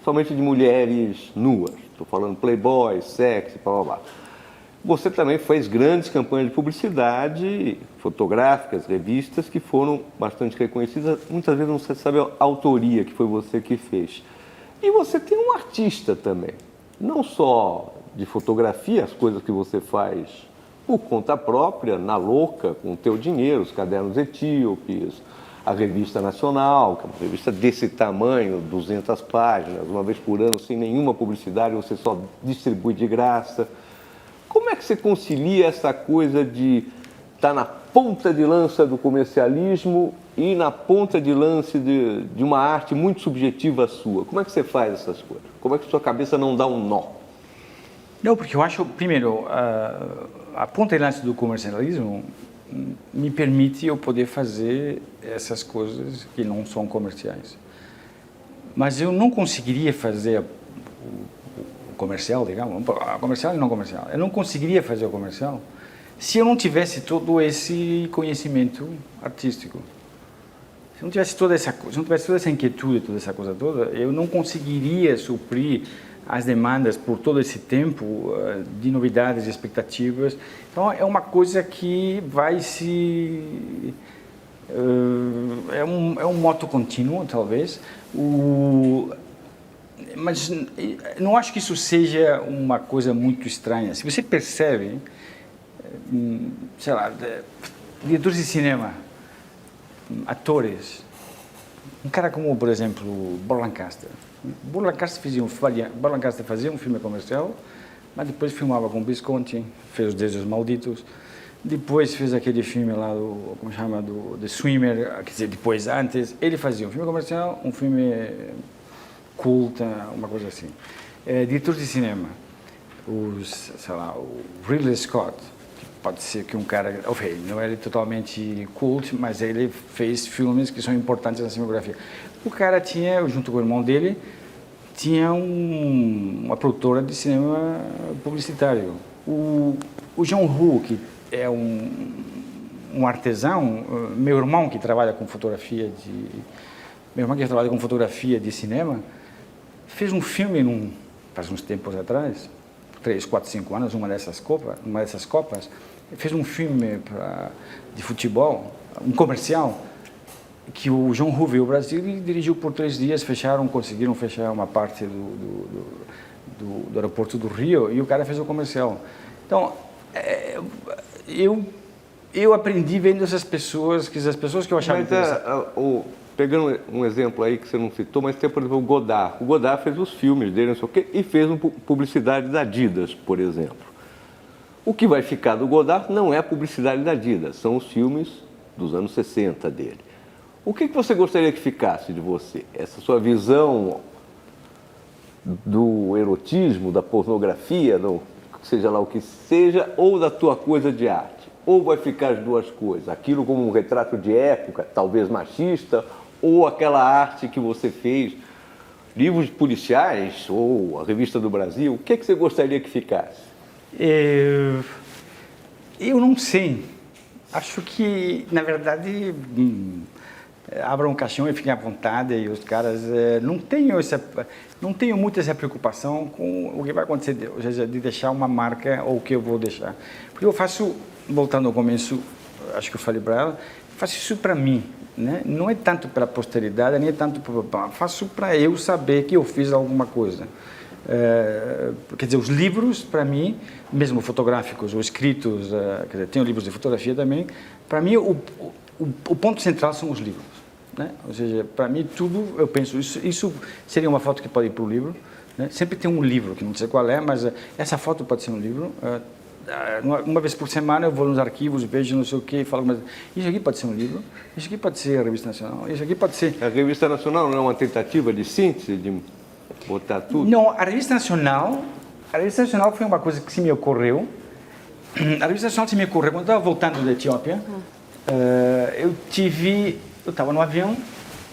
somente de mulheres nuas. Estou falando playboy, sexy, blá, blá, blá. Você também fez grandes campanhas de publicidade, fotográficas, revistas, que foram bastante reconhecidas. Muitas vezes não se sabe a autoria, que foi você que fez. E você tem um artista também, não só de fotografia, as coisas que você faz por conta própria, na louca, com o teu dinheiro, os cadernos etíopes, a Revista Nacional, que é uma revista desse tamanho, 200 páginas, uma vez por ano, sem nenhuma publicidade, você só distribui de graça. Como é que você concilia essa coisa de estar na ponta de lança do comercialismo e na ponta de lança de uma arte muito subjetiva sua? Como é que você faz essas coisas? Como é que sua cabeça não dá um nó? Não, porque eu acho, primeiro, a ponta de lança do comercialismo me permite eu poder fazer essas coisas que não são comerciais. Mas eu não conseguiria fazer o comercial, digamos, comercial e não comercial. Eu não conseguiria fazer o comercial se eu não tivesse todo esse conhecimento artístico. Se não tivesse toda essa coisa, se não tivesse toda essa inquietude, toda essa coisa toda, eu não conseguiria suprir as demandas por todo esse tempo de novidades e expectativas. Então, é uma coisa que vai se... é um moto contínuo, talvez. Mas não acho que isso seja uma coisa muito estranha. Se você percebe, sei lá, diretores de cinema, atores, um cara como, por exemplo, Bob Lancaster. Bob Lancaster fazia um filme comercial, mas depois filmava com Visconti, fez Os Deuses Malditos, depois fez aquele filme lá, como chama, do The Swimmer, quer dizer, depois, antes, ele fazia um filme comercial, um filme culta, uma coisa assim. Diretores de cinema, sei lá, o Ridley Scott, pode ser que um cara, não era totalmente cult, mas ele fez filmes que são importantes na cinematografia. O cara tinha, junto com o irmão dele, tinha uma produtora de cinema publicitário. O John Woo, que é um artesão, meu irmão que trabalha com fotografia de cinema, fez um filme faz uns tempos atrás, 3, 4, 5 anos, uma dessas copas, fez um filme de futebol, um comercial, que o John Woo veio ao Brasil e dirigiu por 3 dias, conseguiram fechar uma parte do aeroporto do Rio, e o cara fez o comercial. Então, eu aprendi vendo essas pessoas que eu achava interessantes. Pegando um exemplo aí que você não citou, mas tem, por exemplo, o Godard. O Godard fez os filmes dele, não sei o quê, e fez uma publicidade da Adidas, por exemplo. O que vai ficar do Godard não é a publicidade da Adidas, são os filmes dos anos 60 dele. O que você gostaria que ficasse de você? Essa sua visão do erotismo, da pornografia, seja lá o que seja, ou da tua coisa de arte? Ou vai ficar as duas coisas? Aquilo como um retrato de época, talvez machista, ou aquela arte que você fez, livros policiais, ou a Revista do Brasil, o que você gostaria que ficasse? Eu não sei. Acho que, na verdade, abram um caixão e fiquem à vontade. E os caras não tenho muito essa preocupação com o que vai acontecer, ou seja, de deixar uma marca ou o que eu vou deixar. Porque eu faço, voltando ao começo, acho que eu falei para ela, faço isso para mim. Né? Não é tanto para a posteridade, nem é tanto para... Faço para eu saber que eu fiz alguma coisa. Quer dizer, os livros, para mim, mesmo fotográficos ou escritos, quer dizer, tenho livros de fotografia também, para mim o ponto central são os livros. Né? Ou seja, para mim tudo, eu penso, isso seria uma foto que pode ir para o livro. Né? Sempre tem um livro, que não sei qual é, mas essa foto pode ser um livro. Uma vez por semana eu vou nos arquivos, vejo não sei o quê, falo, mas isso aqui pode ser um livro, isso aqui pode ser a Revista Nacional, isso aqui pode ser... A Revista Nacional não é uma tentativa de síntese, de botar tudo? Não, a Revista Nacional foi uma coisa que se me ocorreu. A Revista Nacional se me ocorreu quando eu estava voltando da Etiópia. Eu estava no avião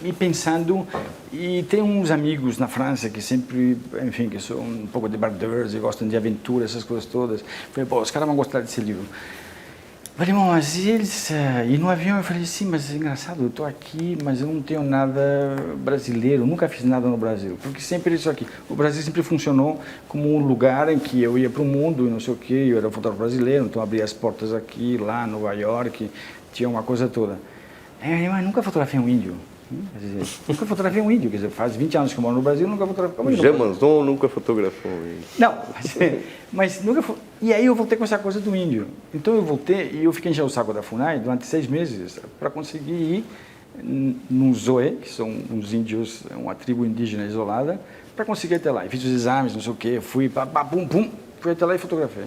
e pensando, e tem uns amigos na França que sempre, enfim, que são um pouco de bardeurs e gostam de aventura, essas coisas todas. Falei, pô, os caras vão gostar desse livro. Falei, bom, mas eles... E no avião eu falei, sim, mas é engraçado, eu estou aqui, mas eu não tenho nada brasileiro, nunca fiz nada no Brasil, porque sempre isso aqui. O Brasil sempre funcionou como um lugar em que eu ia para o mundo e não sei o quê, eu era fotógrafo brasileiro, então abria as portas aqui, lá, Nova York, tinha uma coisa toda. Mas nunca fotografei um índio. Quer dizer, nunca fotografei um índio, quer dizer, faz 20 anos que eu moro no Brasil, nunca fotografei um índio. Jamanzon nunca fotografou um índio. Não, mas nunca foi. E aí eu voltei com essa coisa do índio. Então eu voltei e eu fiquei enchendo o saco da FUNAI durante 6 meses para conseguir ir num Zoe, que são uns índios, uma tribo indígena isolada, para conseguir ir até lá. E fiz os exames, não sei o quê, fui, fui até lá e fotografei.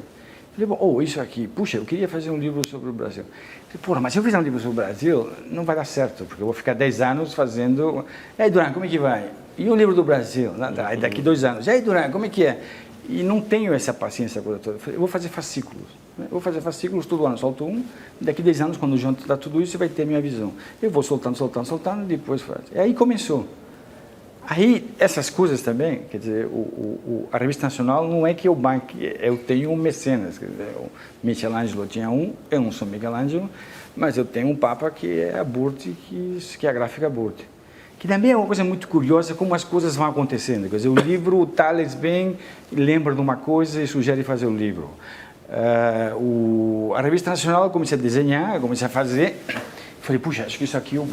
Falei, bom, isso aqui, puxa, eu queria fazer um livro sobre o Brasil. Falei, porra, mas se eu fizer um livro sobre o Brasil, não vai dar certo, porque eu vou ficar 10 anos fazendo... E aí, Duran, como é que vai? E o livro do Brasil? Daqui 2 anos. E aí, Duran, como é que é? E não tenho essa paciência toda. Falei, eu vou fazer fascículos. Né? Eu vou fazer fascículos, todo ano solto um, daqui 10 anos, quando juntar tudo isso, vai ter a minha visão. Eu vou soltando, e depois faz. E aí começou. Aí, essas coisas também, quer dizer, a Revista Nacional não é que eu banque, eu tenho um mecenas, quer dizer, o Michelangelo tinha um, eu não sou Michelangelo, mas eu tenho um papa que é a Burti, que é a gráfica Burti. Que também é uma coisa muito curiosa como as coisas vão acontecendo. Quer dizer, o livro, o Tales vem, lembra de uma coisa e sugere fazer o livro. A Revista Nacional eu comecei a desenhar, comecei a fazer, falei, puxa, acho que isso aqui os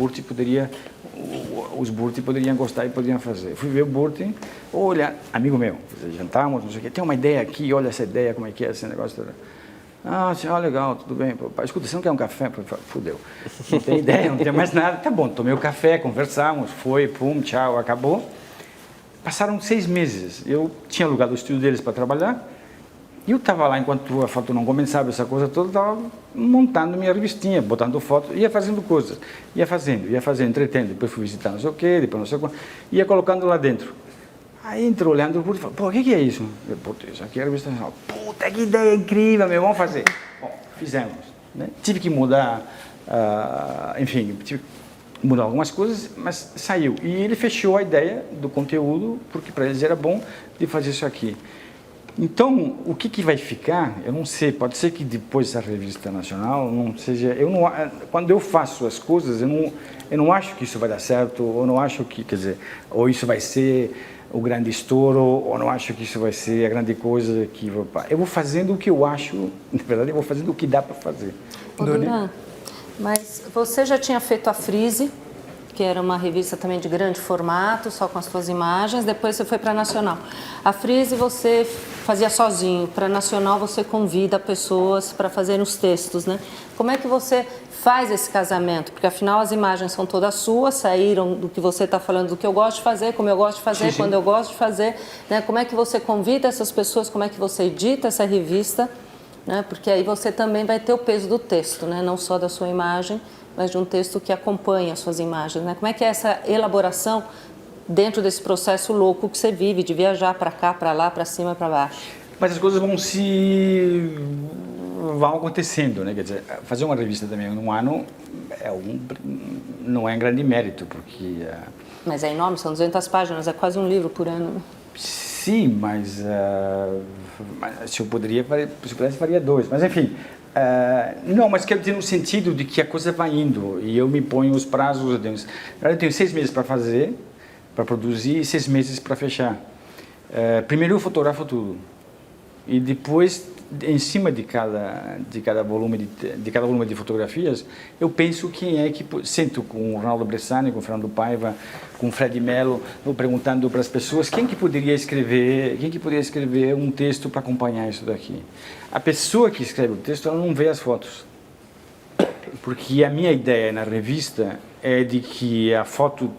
Burti poderiam gostar e poderiam fazer. Fui ver o Burti, olha, amigo meu, jantamos, não sei o quê, tem uma ideia aqui, olha essa ideia, como é que é esse negócio. Legal, tudo bem. Escuta, você não quer um café? Fudeu. Não tem ideia, não tem mais nada. Tá bom, tomei o café, conversamos, foi, pum, tchau, acabou. Passaram 6 meses. Eu tinha alugado o estúdio deles para trabalhar. E eu estava lá, enquanto a foto não começava, essa coisa toda, estava montando minha revistinha, botando foto, ia fazendo coisas. Ia fazendo, entretendo. Depois fui visitar não sei o quê, depois não sei o quê. Ia colocando lá dentro. Aí entrou o Leandro Burti e falou, pô, o que é isso? Eu, puta, isso aqui é a Revista Nacional. Puta, que ideia incrível, meu, vamos fazer. Bom, fizemos. Né? Tive que mudar, tive que mudar algumas coisas, mas saiu. E ele fechou a ideia do conteúdo, porque para eles era bom de fazer isso aqui. Então, o que vai ficar, eu não sei, pode ser que depois da Revista Nacional, não seja, quando eu faço as coisas, eu não acho que isso vai dar certo, ou não acho que, quer dizer, ou isso vai ser o grande estouro, ou não acho que isso vai ser a grande coisa que eu vou fazendo o que eu acho, na verdade, eu vou fazendo o que dá para fazer. Duran, mas você já tinha feito a Frieze, que era uma revista também de grande formato, só com as suas imagens, depois você foi para a Nacional. A Frieze você fazia sozinho, para a Nacional você convida pessoas para fazerem os textos, né? Como é que você faz esse casamento? Porque afinal as imagens são todas suas, saíram do que você está falando, do que eu gosto de fazer, como eu gosto de fazer, quando eu gosto de fazer, né? Como é que você convida essas pessoas, como é que você edita essa revista né? Porque aí você também vai ter o peso do texto, né? Não só da sua imagem, mas de um texto que acompanha as suas imagens, né? Como é que é essa elaboração dentro desse processo louco que você vive, de viajar para cá, para lá, para cima, para baixo? Mas as coisas vão acontecendo, né? Quer dizer, fazer uma revista também num ano não é um grande mérito, porque... Mas é enorme, são 200 páginas, é quase um livro por ano. Sim, mas se eu pudesse, faria 2. Mas, enfim, não, mas quero dizer no sentido de que a coisa vai indo e eu me ponho os prazos. Eu tenho 6 meses para fazer, para produzir, e 6 meses para fechar. Primeiro eu fotografo tudo e depois, em cima de cada volume de fotografias, eu penso quem é que... Sento com o Ronaldo Bressani, com o Fernando Paiva, com o Fred Mello, vou perguntando para as pessoas quem que poderia escrever um texto para acompanhar isso daqui. A pessoa que escreve o texto, ela não vê as fotos. Porque a minha ideia na revista é de que a foto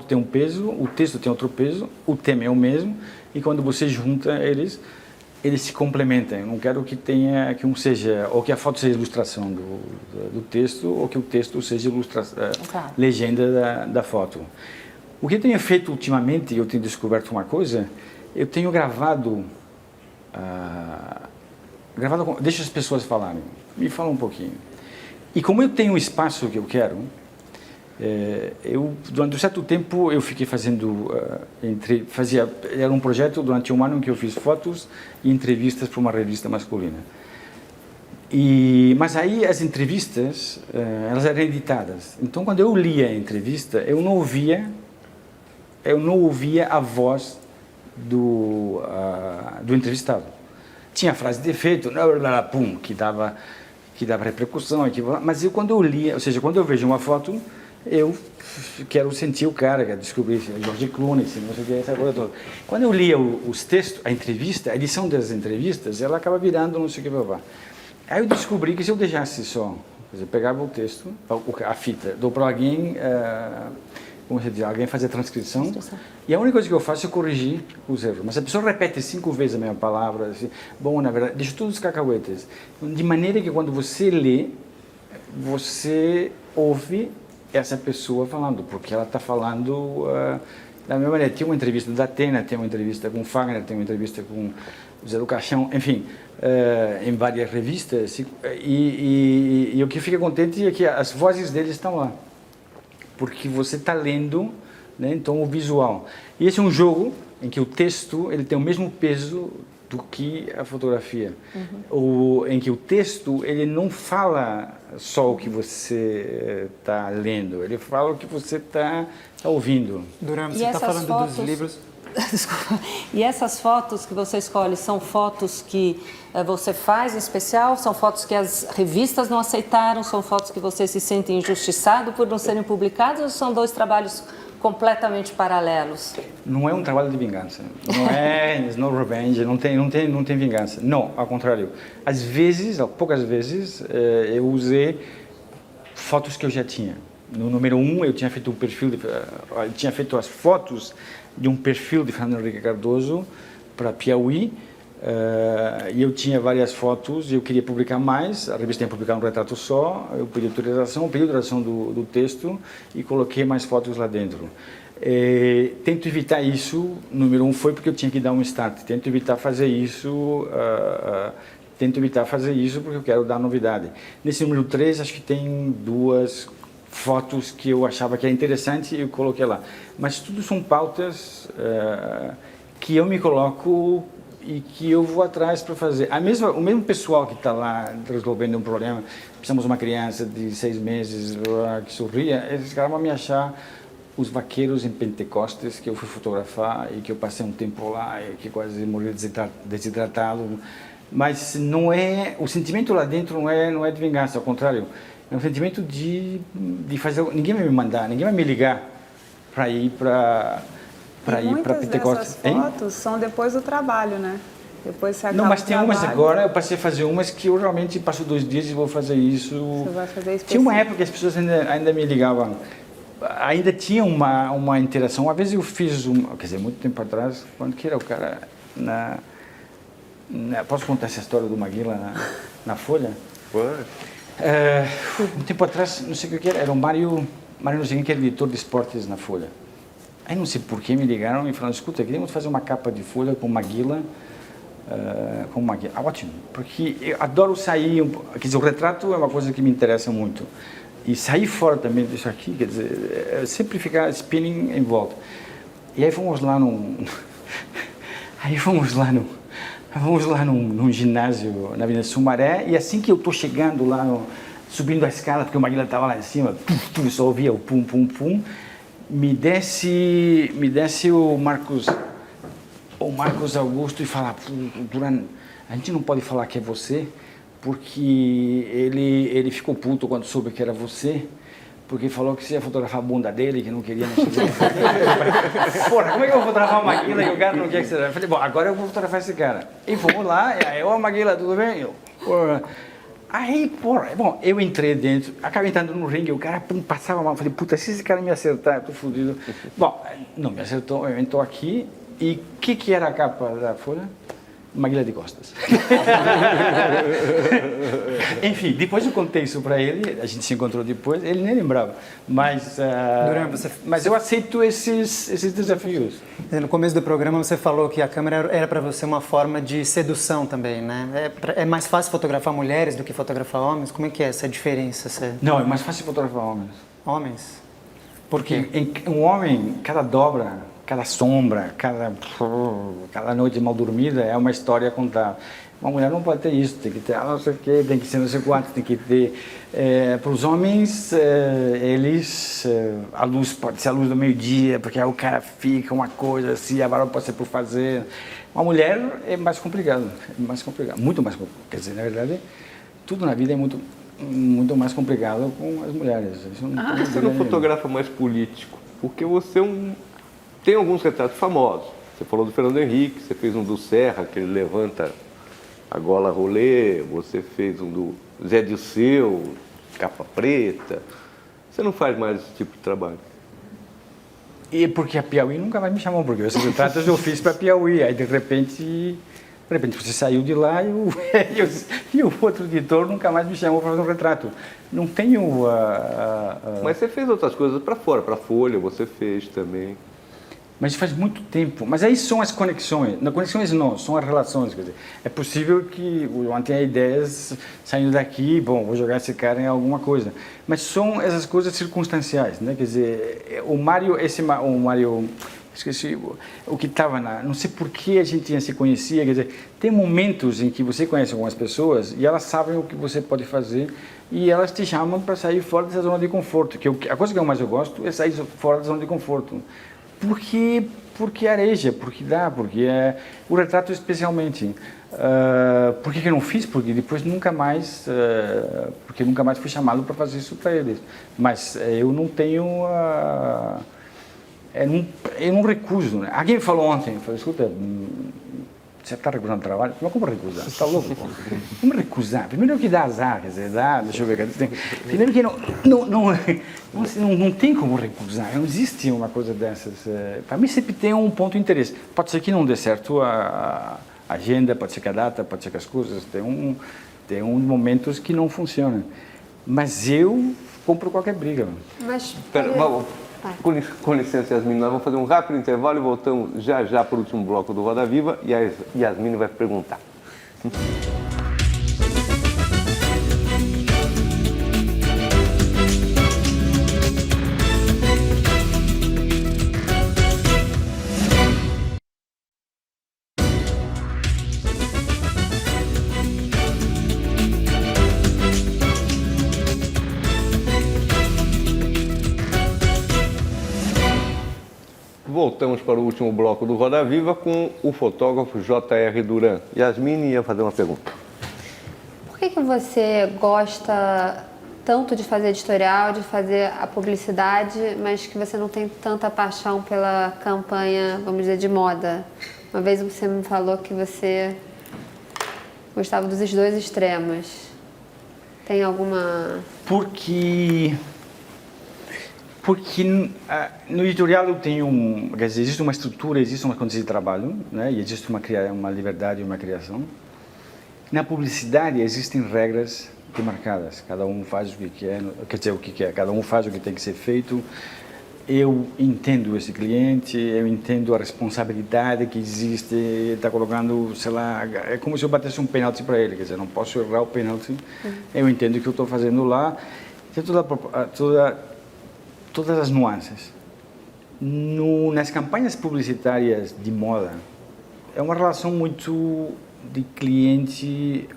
tem um peso, o texto tem outro peso, o tema é o mesmo, e quando você junta eles se complementam. Eu não quero que um seja, ou que a foto seja ilustração do texto, ou que o texto seja legenda da foto. O que eu tenho feito ultimamente, eu tenho descoberto uma coisa, eu tenho gravado, deixa as pessoas falarem, me fala um pouquinho. E como eu tenho o espaço que eu quero, durante um certo tempo eu fiquei era um projeto durante um ano em que eu fiz fotos e entrevistas para uma revista masculina. Mas aí as entrevistas, elas eram editadas. Então quando eu lia a entrevista, eu não ouvia a voz do entrevistado. Tinha frase de efeito, pum, que dava repercussão, mas quando eu lia, ou seja, quando eu vejo uma foto, eu quero sentir o cara, quero descobrir se é George Clooney, se não sei o que, essa coisa toda. Quando eu lia os textos, a edição das entrevistas, ela acaba virando não sei o que, blá. Aí eu descobri que se eu deixasse só, quer dizer, pegava o texto, a fita, dou para alguém, como você diz, alguém fazer a transcrição, e a única coisa que eu faço é corrigir os erros. Mas a pessoa repete 5 vezes a mesma palavra, assim, bom, na verdade, deixa todos os cacahuetes, de maneira que quando você lê, você ouve essa pessoa falando, porque ela está falando da mesma maneira. Tinha uma entrevista da Atena, tem uma entrevista com o Fagner, tem uma entrevista com o Zé do Caixão, enfim, em várias revistas, e o que fica contente é que as vozes deles estão lá, porque você está lendo, né, então o visual. E esse é um jogo em que o texto ele tem o mesmo peso do que a fotografia, em que o texto ele não fala só o que você está lendo, ele fala o que você está ouvindo. Duran, você está falando dos livros... Desculpa. E essas fotos que você escolhe são fotos que você faz em especial? São fotos que as revistas não aceitaram? São fotos que você se sente injustiçado por não serem publicadas? Ou são 2 trabalhos completamente paralelos? Não é um trabalho de vingança. Não é no revenge, não tem vingança. Não, ao contrário. Às vezes, poucas vezes, eu usei fotos que eu já tinha. No número 1, eu tinha feito um perfil, tinha feito as fotos de um perfil de Fernando Henrique Cardoso para Piauí, e eu tinha várias fotos e eu queria publicar mais. A revista tinha publicado um retrato só, eu pedi autorização do texto e coloquei mais fotos lá dentro. Tento evitar isso. Número 1 foi porque eu tinha que dar um start. Tento evitar fazer isso porque eu quero dar novidade. Nesse número 3, acho que tem 2 fotos que eu achava que era interessante e eu coloquei lá. Mas tudo são pautas que eu me coloco e que eu vou atrás para fazer. O mesmo pessoal que está lá resolvendo um problema, precisamos de uma criança de 6 meses que sorria, eles caras vão me achar os vaqueiros em Pentecostes que eu fui fotografar e que eu passei um tempo lá e que quase morri desidratado. Mas não é, o sentimento lá dentro não é de vingança, ao contrário. É um sentimento de fazer... Ninguém vai me mandar, ninguém vai me ligar para ir para Pentecostes. Muitas dessas fotos são depois do trabalho, né? Depois você acaba. Não, mas tem umas agora, eu passei a fazer umas que eu realmente passo 2 dias e vou fazer isso. Você vai fazer específico. Tinha uma época que as pessoas ainda me ligavam. Ainda tinha uma interação. Uma vez eu fiz quer dizer, muito tempo atrás, quando que era o cara Posso contar essa história do Maguila na Folha? Pode. Um tempo atrás, não sei o que era o Mário não sei quem, que era editor de esportes na Folha. Aí não sei por que me ligaram e falaram, escuta, queremos fazer uma capa de Folha com Maguila. Ótimo, porque eu adoro sair, quer dizer, o retrato é uma coisa que me interessa muito. E sair fora também disso aqui, quer dizer, sempre ficar spinning em volta. E aí fomos lá num ginásio na Avenida Sumaré, e assim que eu estou chegando lá, subindo a escada, porque o Maguila estava lá em cima, só ouvia o pum, pum, pum, me desce o Marcos Augusto e fala, Duran, a gente não pode falar que é você, porque ele ficou puto quando soube que era você, porque falou que você ia fotografar a bunda dele, que não queria, não sei o que. Porra, como é que eu vou fotografar o Maguila e o cara não quer que seja? Eu falei, bom, agora eu vou fotografar esse cara. E fomos lá, e aí, ô Maguila, tudo bem? Aí, porra, bom, eu entrei dentro, acabei entrando no ringue, o cara passava mal, eu falei, puta, se esse cara me acertar, eu tô fodido. Bom, não me acertou, eu estou aqui, e o que era a capa da Folha? Maguila de costas. Enfim, depois eu contei isso para ele, a gente se encontrou depois, ele nem lembrava, mas eu aceito esses desafios. No começo do programa você falou que a câmera era para você uma forma de sedução também, né? É mais fácil fotografar mulheres do que fotografar homens? Como é que é essa diferença? Não, é mais fácil fotografar homens. Homens? Porque um homem, cada dobra, cada sombra, cada noite mal dormida é uma história a contar. Uma mulher não pode ter isso, tem que ter não sei o quê, tem que ser não sei quanto, tem que ter... para os homens, a luz pode ser a luz do meio-dia, porque aí o cara fica uma coisa assim, a barba pode ser por fazer. Uma mulher é mais complicado, muito mais complicado. Quer dizer, na verdade, tudo na vida é muito mais complicado com as mulheres. Você não fotografa mais político, porque você tem alguns retratos famosos. Você falou do Fernando Henrique, você fez um do Serra, que ele levanta a gola rolê, você fez um do Zé Dirceu, capa preta. Você não faz mais esse tipo de trabalho? E porque a Piauí nunca mais me chamou, porque esses retratos eu fiz para Piauí, aí de repente você saiu de lá e o outro editor nunca mais me chamou para fazer um retrato. Não tenho... Mas você fez outras coisas para fora, para a Folha você fez também. Mas faz muito tempo. Mas aí são as conexões. Não, conexões não, são as relações. Quer dizer, é possível que eu tenha ideias saindo daqui, bom, vou jogar esse cara em alguma coisa. Mas são essas coisas circunstanciais, né? Quer dizer, o Mário, esqueci o que estava não sei por que a gente se conhecia, quer dizer, tem momentos em que você conhece algumas pessoas e elas sabem o que você pode fazer e elas te chamam para sair fora dessa zona de conforto, a coisa que eu mais gosto é sair fora da zona de conforto. Porque areja, porque o retrato especialmente. Por que eu não fiz? Porque depois nunca mais fui chamado para fazer isso para eles. Mas eu não tenho... eu não recuso. Né? Alguém me falou ontem, escuta, você está recusando trabalho? Mas como recusar? Você está louco? Como recusar? Primeiro que dá azar, quer dizer, deixa eu ver. Primeiro que não tem como recusar, não existe uma coisa dessas. Para mim sempre tem um ponto de interesse. Pode ser que não dê certo a agenda, pode ser que a data, pode ser que as coisas, tem momentos que não funcionam. Mas eu compro qualquer briga. Mas... Com licença, Yasmine, nós vamos fazer um rápido intervalo e voltamos já para o último bloco do Roda Viva e a Yasmine vai perguntar. Voltamos para o último bloco do Roda Viva com o fotógrafo J.R. Duran. Yasmine ia fazer uma pergunta. Por que você gosta tanto de fazer editorial, de fazer a publicidade, mas que você não tem tanta paixão pela campanha, vamos dizer, de moda? Uma vez você me falou que você gostava dos dois extremos. Tem alguma... Porque Porque no editorial eu tenho, quer dizer, existe uma estrutura, existe uma condição de trabalho, né? E existe uma liberdade e uma criação. Na publicidade existem regras demarcadas, cada um faz o que quer, quer dizer, o que quer, cada um faz o que tem que ser feito. Eu entendo esse cliente, eu entendo a responsabilidade que existe, está colocando, sei lá, é como se eu batesse um pênalti para ele, quer dizer, não posso errar o pênalti, eu entendo o que eu estou fazendo lá, tem todas as nuances. Nas campanhas publicitárias de moda, é uma relação muito de cliente,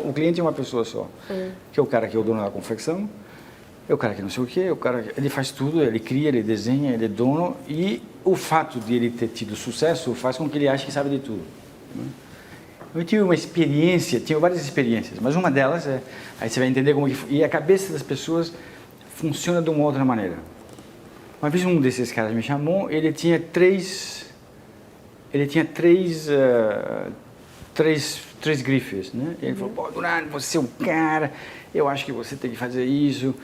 o cliente é uma pessoa só, que é o cara que é o dono da confecção, é o cara que não sei o quê, ele faz tudo, ele cria, ele desenha, ele é dono, e o fato de ele ter tido sucesso faz com que ele ache que sabe de tudo. Eu tive uma experiência, tive várias experiências, mas uma delas aí você vai entender como que, e a cabeça das pessoas funciona de uma outra maneira. Uma vez um desses caras me chamou, ele tinha três grifes, né? Ele falou, pô, Duran, você é o cara, eu acho que você tem que fazer isso,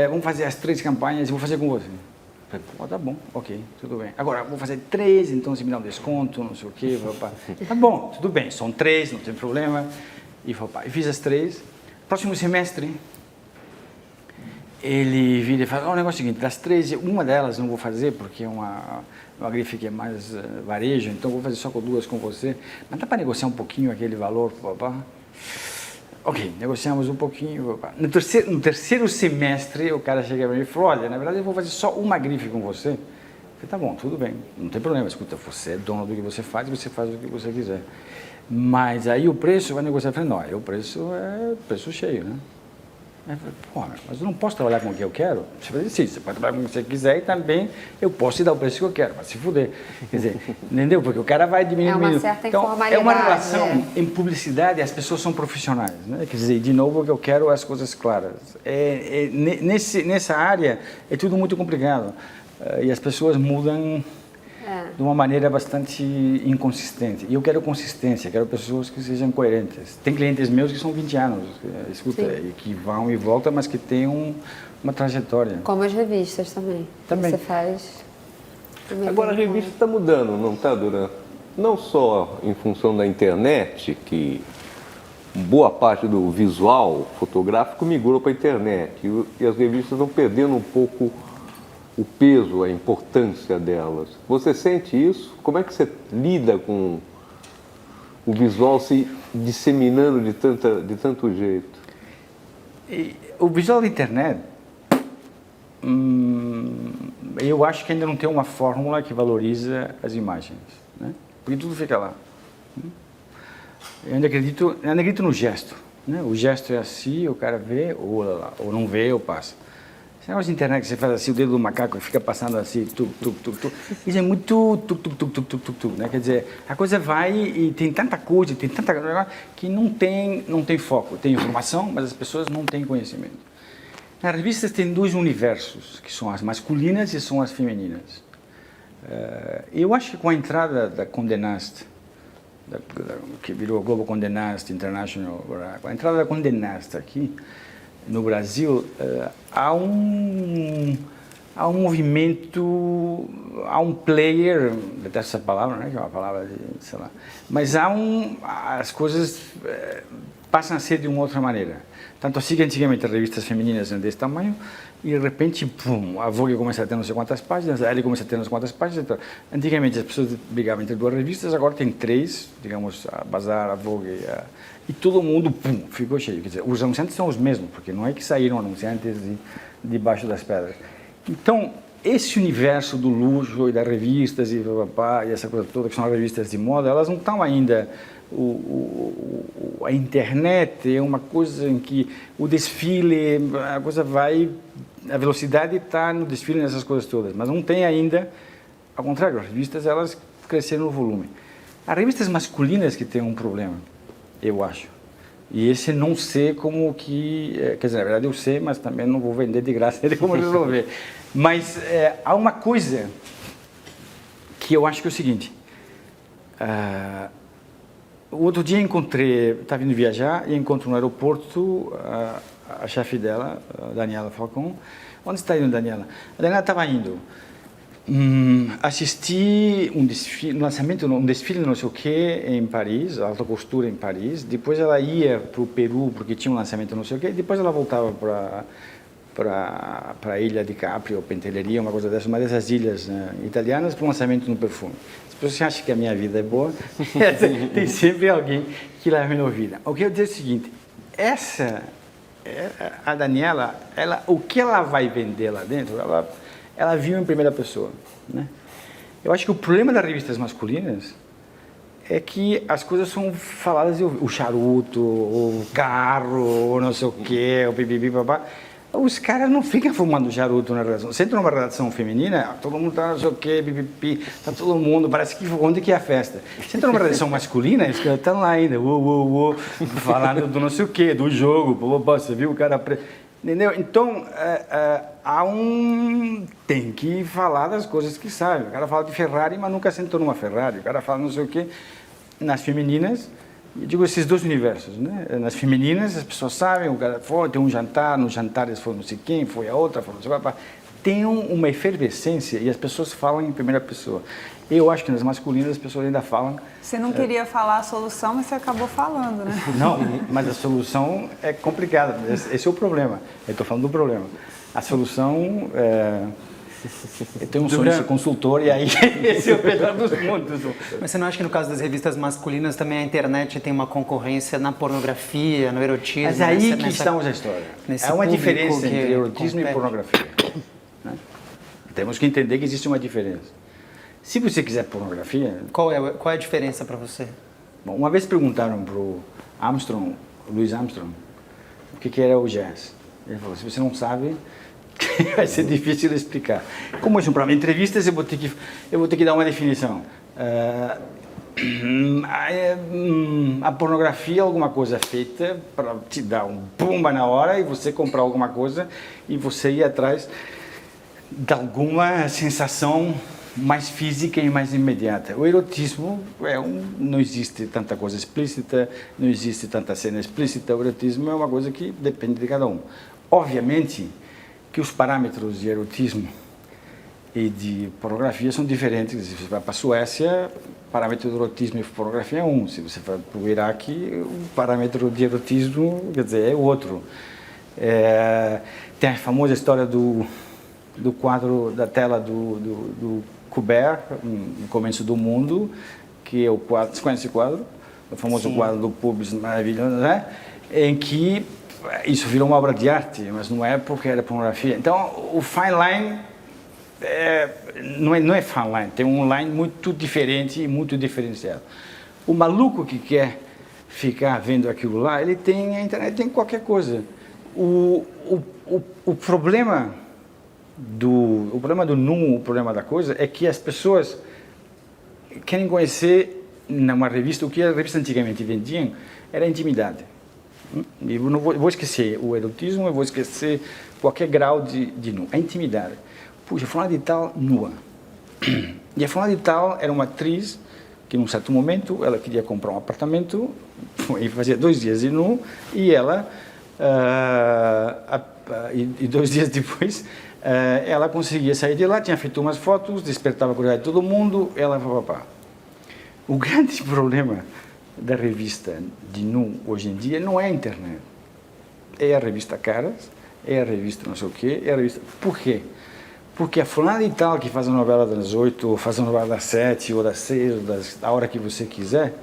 vamos fazer as 3 campanhas, eu vou fazer com você. Eu falei, pô, tá bom, ok, tudo bem. Agora, vou fazer 3, então você me dá um desconto, não sei o quê. Tá bom, tudo bem, são 3, não tem problema. E fiz as 3. Próximo semestre, ele vira e fala, o negócio é o seguinte, das 3, uma delas não vou fazer, porque é uma grife que é mais varejo, então vou fazer só com 2 com você. Mas dá para negociar um pouquinho aquele valor, papá? Ok, negociamos um pouquinho. No terceiro semestre, o cara chega para mim e falou, olha, na verdade eu vou fazer só uma grife com você. Eu falei, tá bom, tudo bem, não tem problema, escuta, você é dono do que você faz o que você quiser. Mas aí o preço vai negociar. Eu falei, não, aí o preço é preço cheio, né? Eu falei, pô, mas eu não posso trabalhar com o que eu quero? Você vai dizer, sim, você pode trabalhar com o que você quiser e também eu posso te dar o preço que eu quero, mas se fuder. Quer dizer, entendeu? Porque o cara vai diminuindo. É uma certa informalidade. É uma relação, em publicidade as pessoas são profissionais, né? Quer dizer, de novo, o que eu quero é as coisas claras. Nessa área é tudo muito complicado e as pessoas mudam de uma maneira bastante inconsistente. E eu quero consistência, quero pessoas que sejam coerentes. Tem clientes meus que são 20 anos, escuta, e que vão e voltam, mas que têm uma trajetória. Como as revistas também. Também. Você faz... Agora a revista está mudando, não está, Duran? Não só em função da internet, que boa parte do visual fotográfico migrou para a internet, e as revistas estão perdendo um pouco o peso, a importância delas. Você sente isso? Como é que você lida com o visual se disseminando de tanto jeito? O visual da internet, eu acho que ainda não tem uma fórmula que valoriza as imagens, né? Porque tudo fica lá. Eu ainda acredito no gesto, né? O gesto é assim, o cara vê, ou não vê, ou passa. Esse negócio de internet que você faz assim, o dedo do macaco fica passando assim, isso é muito né? Quer dizer, a coisa vai e tem tanta coisa, tem tanta coisa que não tem foco. Tem informação, mas as pessoas não têm conhecimento. Nas revistas tem 2 universos, que são as masculinas e são as femininas. Eu acho que com a entrada da Condé Nast, que virou Globo Condé Nast International, com a entrada da Condé Nast aqui, no Brasil, há um movimento, há um player, detesto essa palavra, né, que é uma palavra de, sei lá, mas as coisas passam a ser de uma outra maneira. Tanto assim que antigamente as revistas femininas eram desse tamanho, e de repente, pum, a Vogue começa a ter não sei quantas páginas, a Elle começa a ter não sei quantas páginas. Então, antigamente as pessoas brigavam entre 2 revistas, agora tem 3, digamos, a Bazar, a Vogue, e todo mundo, pum, ficou cheio. Quer dizer, os anunciantes são os mesmos, porque não é que saíram anunciantes debaixo das pedras. Então, esse universo do luxo e das revistas e essa coisa toda, que são as revistas de moda, elas não estão ainda... A internet é uma coisa em que o desfile, a coisa vai... A velocidade está no desfile nessas coisas todas, mas não tem ainda... Ao contrário, as revistas, elas cresceram no volume. As revistas masculinas que têm um problema, eu acho. E esse não sei como que... Quer dizer, na verdade eu sei, mas também não vou vender de graça ele como resolver. Mas há uma coisa que eu acho que é o seguinte. O outro dia estava indo viajar e encontro no aeroporto a chefe dela, a Daniela Falcon. Onde está indo, Daniela? A Daniela estava indo assistir um desfile não sei o que em Paris, alta costura em Paris. Depois ela ia para o Peru porque tinha um lançamento não sei o que. Depois ela voltava para a ilha de Capri ou Pentelleria, uma coisa dessa, uma dessas ilhas italianas, para um lançamento no perfume. As pessoas acham que a minha vida é boa, tem sempre alguém que leva a minha vida. O que eu digo é o seguinte, a Daniela, o que ela vai vender lá dentro, ela viu em primeira pessoa, né? Eu acho que o problema das revistas masculinas é que as coisas são faladas, o charuto, o carro, o não sei o quê, o pipipi, papá. Os caras não ficam fumando charuto na redação. Você entra numa redação feminina, todo mundo tá não sei o quê, pipipi, tá todo mundo, parece que onde que é a festa. Você entra numa redação masculina, eles estão lá ainda, falando do não sei o quê, do jogo, você viu o cara... Entendeu? Então, tem que falar das coisas que sabe. O cara fala de Ferrari, mas nunca sentou numa Ferrari. O cara fala não sei o quê. Nas femininas, eu digo esses dois universos, né? Nas femininas, as pessoas sabem, o cara foi, tem um jantar, nos jantares foi não sei quem, foi a outra, foi não sei o que. Tem uma efervescência e as pessoas falam em primeira pessoa. Eu acho que nas masculinas as pessoas ainda falam... Você não queria falar a solução, mas você acabou falando, né? Não, mas a solução é complicada. Esse é o problema. Eu estou falando do problema. A solução eu tenho um sonho de ser consultor e aí esse é o melhor dos mundos. Mas você não acha que no caso das revistas masculinas também a internet tem uma concorrência na pornografia, no erotismo? Mas aí que estamos a história. Há uma diferença entre erotismo e pornografia. Né? Temos que entender que existe uma diferença. Se você quiser pornografia... Qual é a diferença para você? Bom, uma vez perguntaram para o Louis Armstrong, o que era o jazz. Ele falou, se você não sabe, vai ser difícil de explicar. Como isso, para entrevistas, eu vou ter que dar uma definição. A pornografia é alguma coisa feita para te dar um pumba na hora e você comprar alguma coisa e você ir atrás de alguma sensação mais física e mais imediata. O erotismo não existe tanta coisa explícita, não existe tanta cena explícita. O erotismo é uma coisa que depende de cada um. Obviamente que os parâmetros de erotismo e de pornografia são diferentes. Se você vai para a Suécia, o parâmetro de erotismo e pornografia é um. Se você vai para o Iraque, o parâmetro de erotismo, quer dizer, é outro. Tem a famosa história do quadro da tela do Courbet, no começo do mundo, que é o quadro, você conhece esse quadro? O famoso quadro do Pubis maravilhoso, né? Em que isso virou uma obra de arte, mas numa época era pornografia. Então, o fine line não é fine line, tem um line muito diferente e muito diferenciado. O maluco que quer ficar vendo aquilo lá, ele tem a internet, tem qualquer coisa. O problema do nu, o problema da coisa, é que as pessoas querem conhecer numa revista, o que a revista antigamente vendiam era intimidade. Eu não vou esquecer o erotismo, eu vou esquecer qualquer grau de nu. A intimidade. Puxa, fulana de tal, nua. E a fulana de tal era uma atriz que, num certo momento, ela queria comprar um apartamento, e fazia 2 dias de nu, e ela, e 2 dias depois, ela conseguia sair de lá, tinha feito umas fotos, despertava a curiosidade de todo mundo, ela papapá. O grande problema da revista de nu hoje em dia não é a internet. É a revista Caras, é a revista não sei o quê, é a revista... Por quê? Porque a fulana de tal que faz a novela das 8, ou faz a novela das 7, ou das 6, ou da hora que você quiser,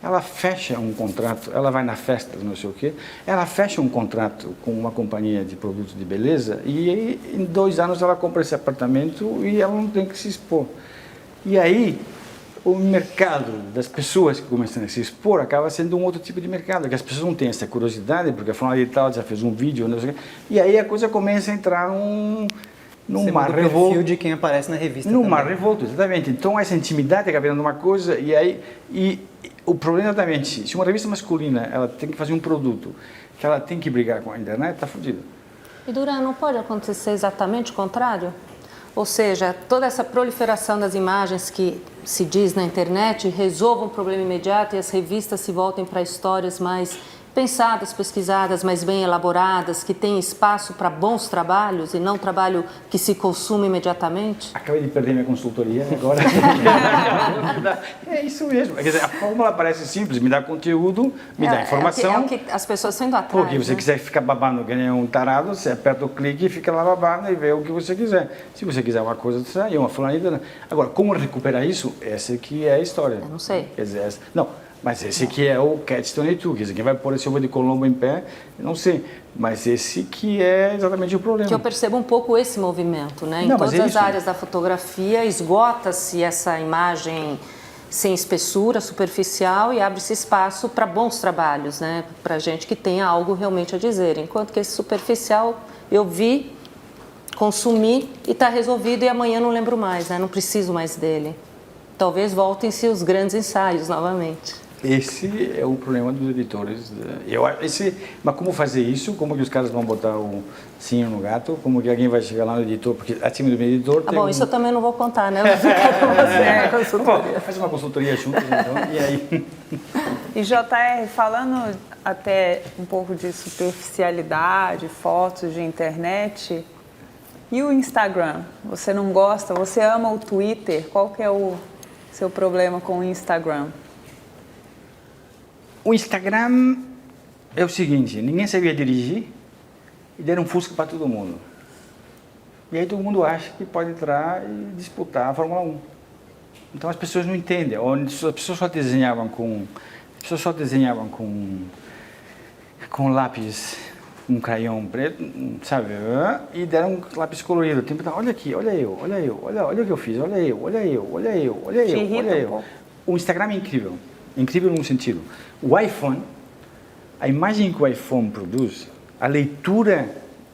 ela fecha um contrato, ela vai na festa, não sei o quê, ela fecha um contrato com uma companhia de produtos de beleza e em 2 anos ela compra esse apartamento e ela não tem que se expor. E aí, o mercado das pessoas que começam a se expor acaba sendo um outro tipo de mercado, que as pessoas não têm essa curiosidade, porque a fulana de tal já fez um vídeo, não sei o quê, e aí a coisa começa a entrar num mar revolto de quem aparece na revista. Num mar revolto, exatamente. Então essa intimidade acaba virando uma coisa e o problema exatamente, se uma revista masculina ela tem que fazer um produto que ela tem que brigar com a internet, está fodida. E Duran, não pode acontecer exatamente o contrário? Ou seja, toda essa proliferação das imagens que se diz na internet resolva um problema imediato e as revistas se voltem para histórias mais pensadas, pesquisadas, mas bem elaboradas, que têm espaço para bons trabalhos e não trabalho que se consuma imediatamente? Acabei de perder minha consultoria agora. É isso mesmo. Quer dizer, a fórmula parece simples, me dá conteúdo, me dá informação. É o que as pessoas estão indo atrás. Porque você quiser ficar babando que nem um tarado, você aperta o clique e fica lá babando e vê o que você quiser. Se você quiser uma coisa, você sai, uma fulanita. Agora, como recuperar isso? Essa aqui é a história. Eu não sei. Quer dizer, não. Mas esse aqui é o Catch-22, quer dizer, quem vai pôr esse ovo de Colombo em pé, eu não sei. Mas esse que é exatamente o problema. Que eu percebo um pouco esse movimento, né? Em Não, todas mas é as isso. áreas da fotografia, esgota-se essa imagem sem espessura, superficial, e abre-se espaço para bons trabalhos, né? Para gente que tenha algo realmente a dizer. Enquanto que esse superficial, eu vi, consumi e está resolvido e amanhã não lembro mais, né? Não preciso mais dele. Talvez voltem-se os grandes ensaios novamente. Esse é o problema dos editores. Mas como fazer isso? Como que os caras vão botar o cinho no gato? Como que alguém vai chegar lá no editor? Porque acima do editor tem Bom, isso eu também não vou contar, né? Vou ficar com você, consultoria. Faz uma consultoria juntos, então, e aí... E JR, falando até um pouco de superficialidade, fotos de internet, e o Instagram? Você não gosta? Você ama o Twitter? Qual que é o seu problema com o Instagram? O Instagram é o seguinte, ninguém sabia dirigir e deram um Fusca para todo mundo. E aí todo mundo acha que pode entrar e disputar a Fórmula 1. Então as pessoas não entendem. As pessoas só desenhavam com lápis, um crayon preto, sabe? E deram um lápis colorido. Tipo, olha aqui, olha o que eu fiz, olha eu. Te irrita um pouco? O Instagram é incrível. Incrível num sentido. O iPhone, a imagem que o iPhone produz, a leitura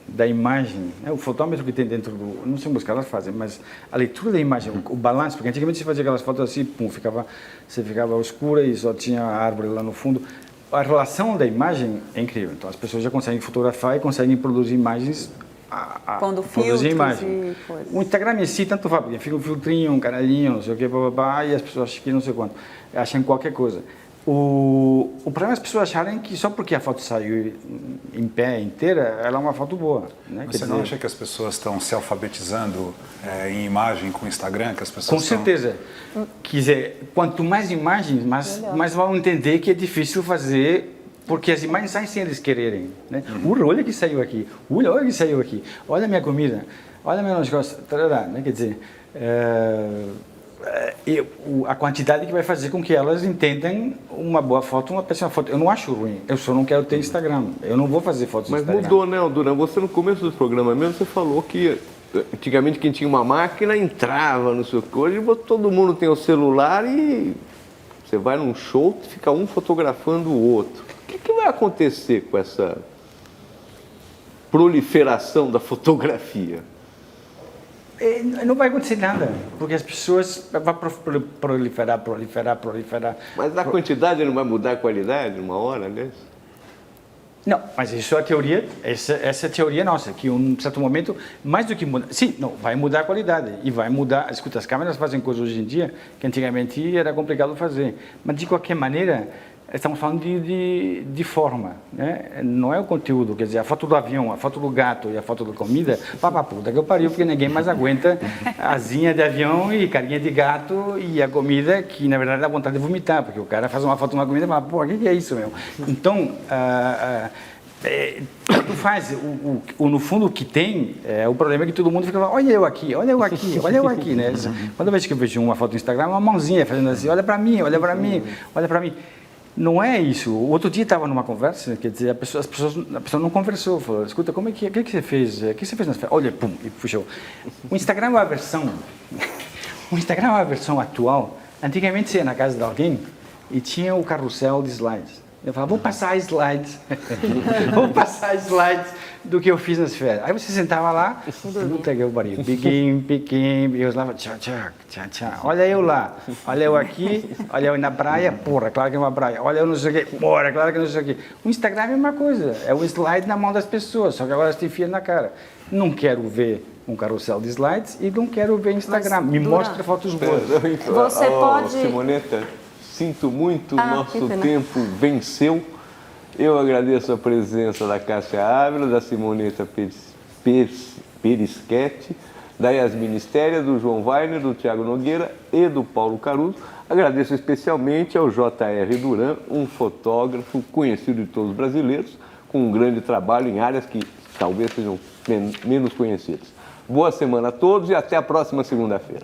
da imagem, né, o fotômetro que tem dentro do... Não sei como os caras fazem, mas a leitura da imagem, o balanço, porque antigamente você fazia aquelas fotos assim, pum, você ficava escura e só tinha a árvore lá no fundo. A relação da imagem é incrível. Então as pessoas já conseguem fotografar e conseguem produzir imagens quando produzir filtros imagem. e coisas. O Instagram em si tanto faz, porque fica um filtrinho, um caralhinho, não sei o que, e as pessoas acham que não sei quanto, acham qualquer coisa. O problema é as pessoas acharem que só porque a foto saiu em pé inteira, ela é uma foto boa. Né? Você não acha que as pessoas estão se alfabetizando em imagem com o Instagram? Que as pessoas Com certeza. Quer dizer, quanto mais imagens, mais vão entender que é difícil fazer, porque as imagens saem sem eles quererem. Né? Olha que saiu aqui, olha que saiu aqui, olha a minha comida, olha meu negócio, né? Quer dizer... a quantidade que vai fazer com que elas entendam uma boa foto, uma péssima foto. Eu não acho ruim, eu só não quero ter Instagram. Eu não vou fazer fotos no Instagram. Mas mudou, né, Duran? Você no começo do programa mesmo, você falou que antigamente quem tinha uma máquina entrava no seu coisa, e todo mundo tem o celular e você vai num show e fica um fotografando o outro. O que vai acontecer com essa proliferação da fotografia? Não vai acontecer nada, porque as pessoas vão proliferar. Mas a quantidade não vai mudar a qualidade uma hora, né? Não, mas isso é a teoria, essa é a teoria nossa, que em um certo momento, mais do que mudar, sim, não, vai mudar a qualidade e vai mudar, escuta, as câmeras fazem coisas hoje em dia que antigamente era complicado fazer, mas de qualquer maneira, estamos falando de forma, né? Não é o conteúdo, quer dizer, a foto do avião, a foto do gato e a foto da comida, puta que eu pariu, porque ninguém mais aguenta asinha de avião e carinha de gato e a comida que, na verdade, dá vontade de vomitar, porque o cara faz uma foto de uma comida e fala, pô, o que é isso, meu? Então, tu faz, no fundo, o que tem, o problema é que todo mundo fica falando, olha eu aqui, né? Quando vez que eu vejo uma foto no Instagram, uma mãozinha fazendo assim, olha para mim. Não é isso. O outro dia estava numa conversa, quer dizer, a pessoa não conversou, falou, escuta, o que você fez? O que você fez nas férias? Olha, pum, e puxou. O Instagram é uma versão atual. Antigamente você ia na casa de alguém e tinha o carrossel de slides. Eu falava, vou passar slides. Vou passar slides do que eu fiz nas férias. Aí você sentava lá, puta que pariu, pequim, e eu falava, tchau, tchau, tchau, tchau. Olha eu lá, olha eu aqui, olha eu na praia, porra, claro que é uma praia. Olha eu não sei o quê, porra, claro que não sei o quê. O Instagram é uma coisa, é o slide na mão das pessoas, só que agora você te enfia na cara. Não quero ver um carrossel de slides e não quero ver Instagram. Me mostra fotos boas. Você pode... Simoneta, sinto muito, Ah, nosso que pena. tempo venceu. Eu agradeço a presença da Cássia Ávila, da Simoneta Perisquete, da Yasmine Stéria, do João Weiner, do Tiago Nogueira e do Paulo Caruso. Agradeço especialmente ao J.R. Duran, um fotógrafo conhecido de todos os brasileiros, com um grande trabalho em áreas que talvez sejam menos conhecidas. Boa semana a todos e até a próxima segunda-feira.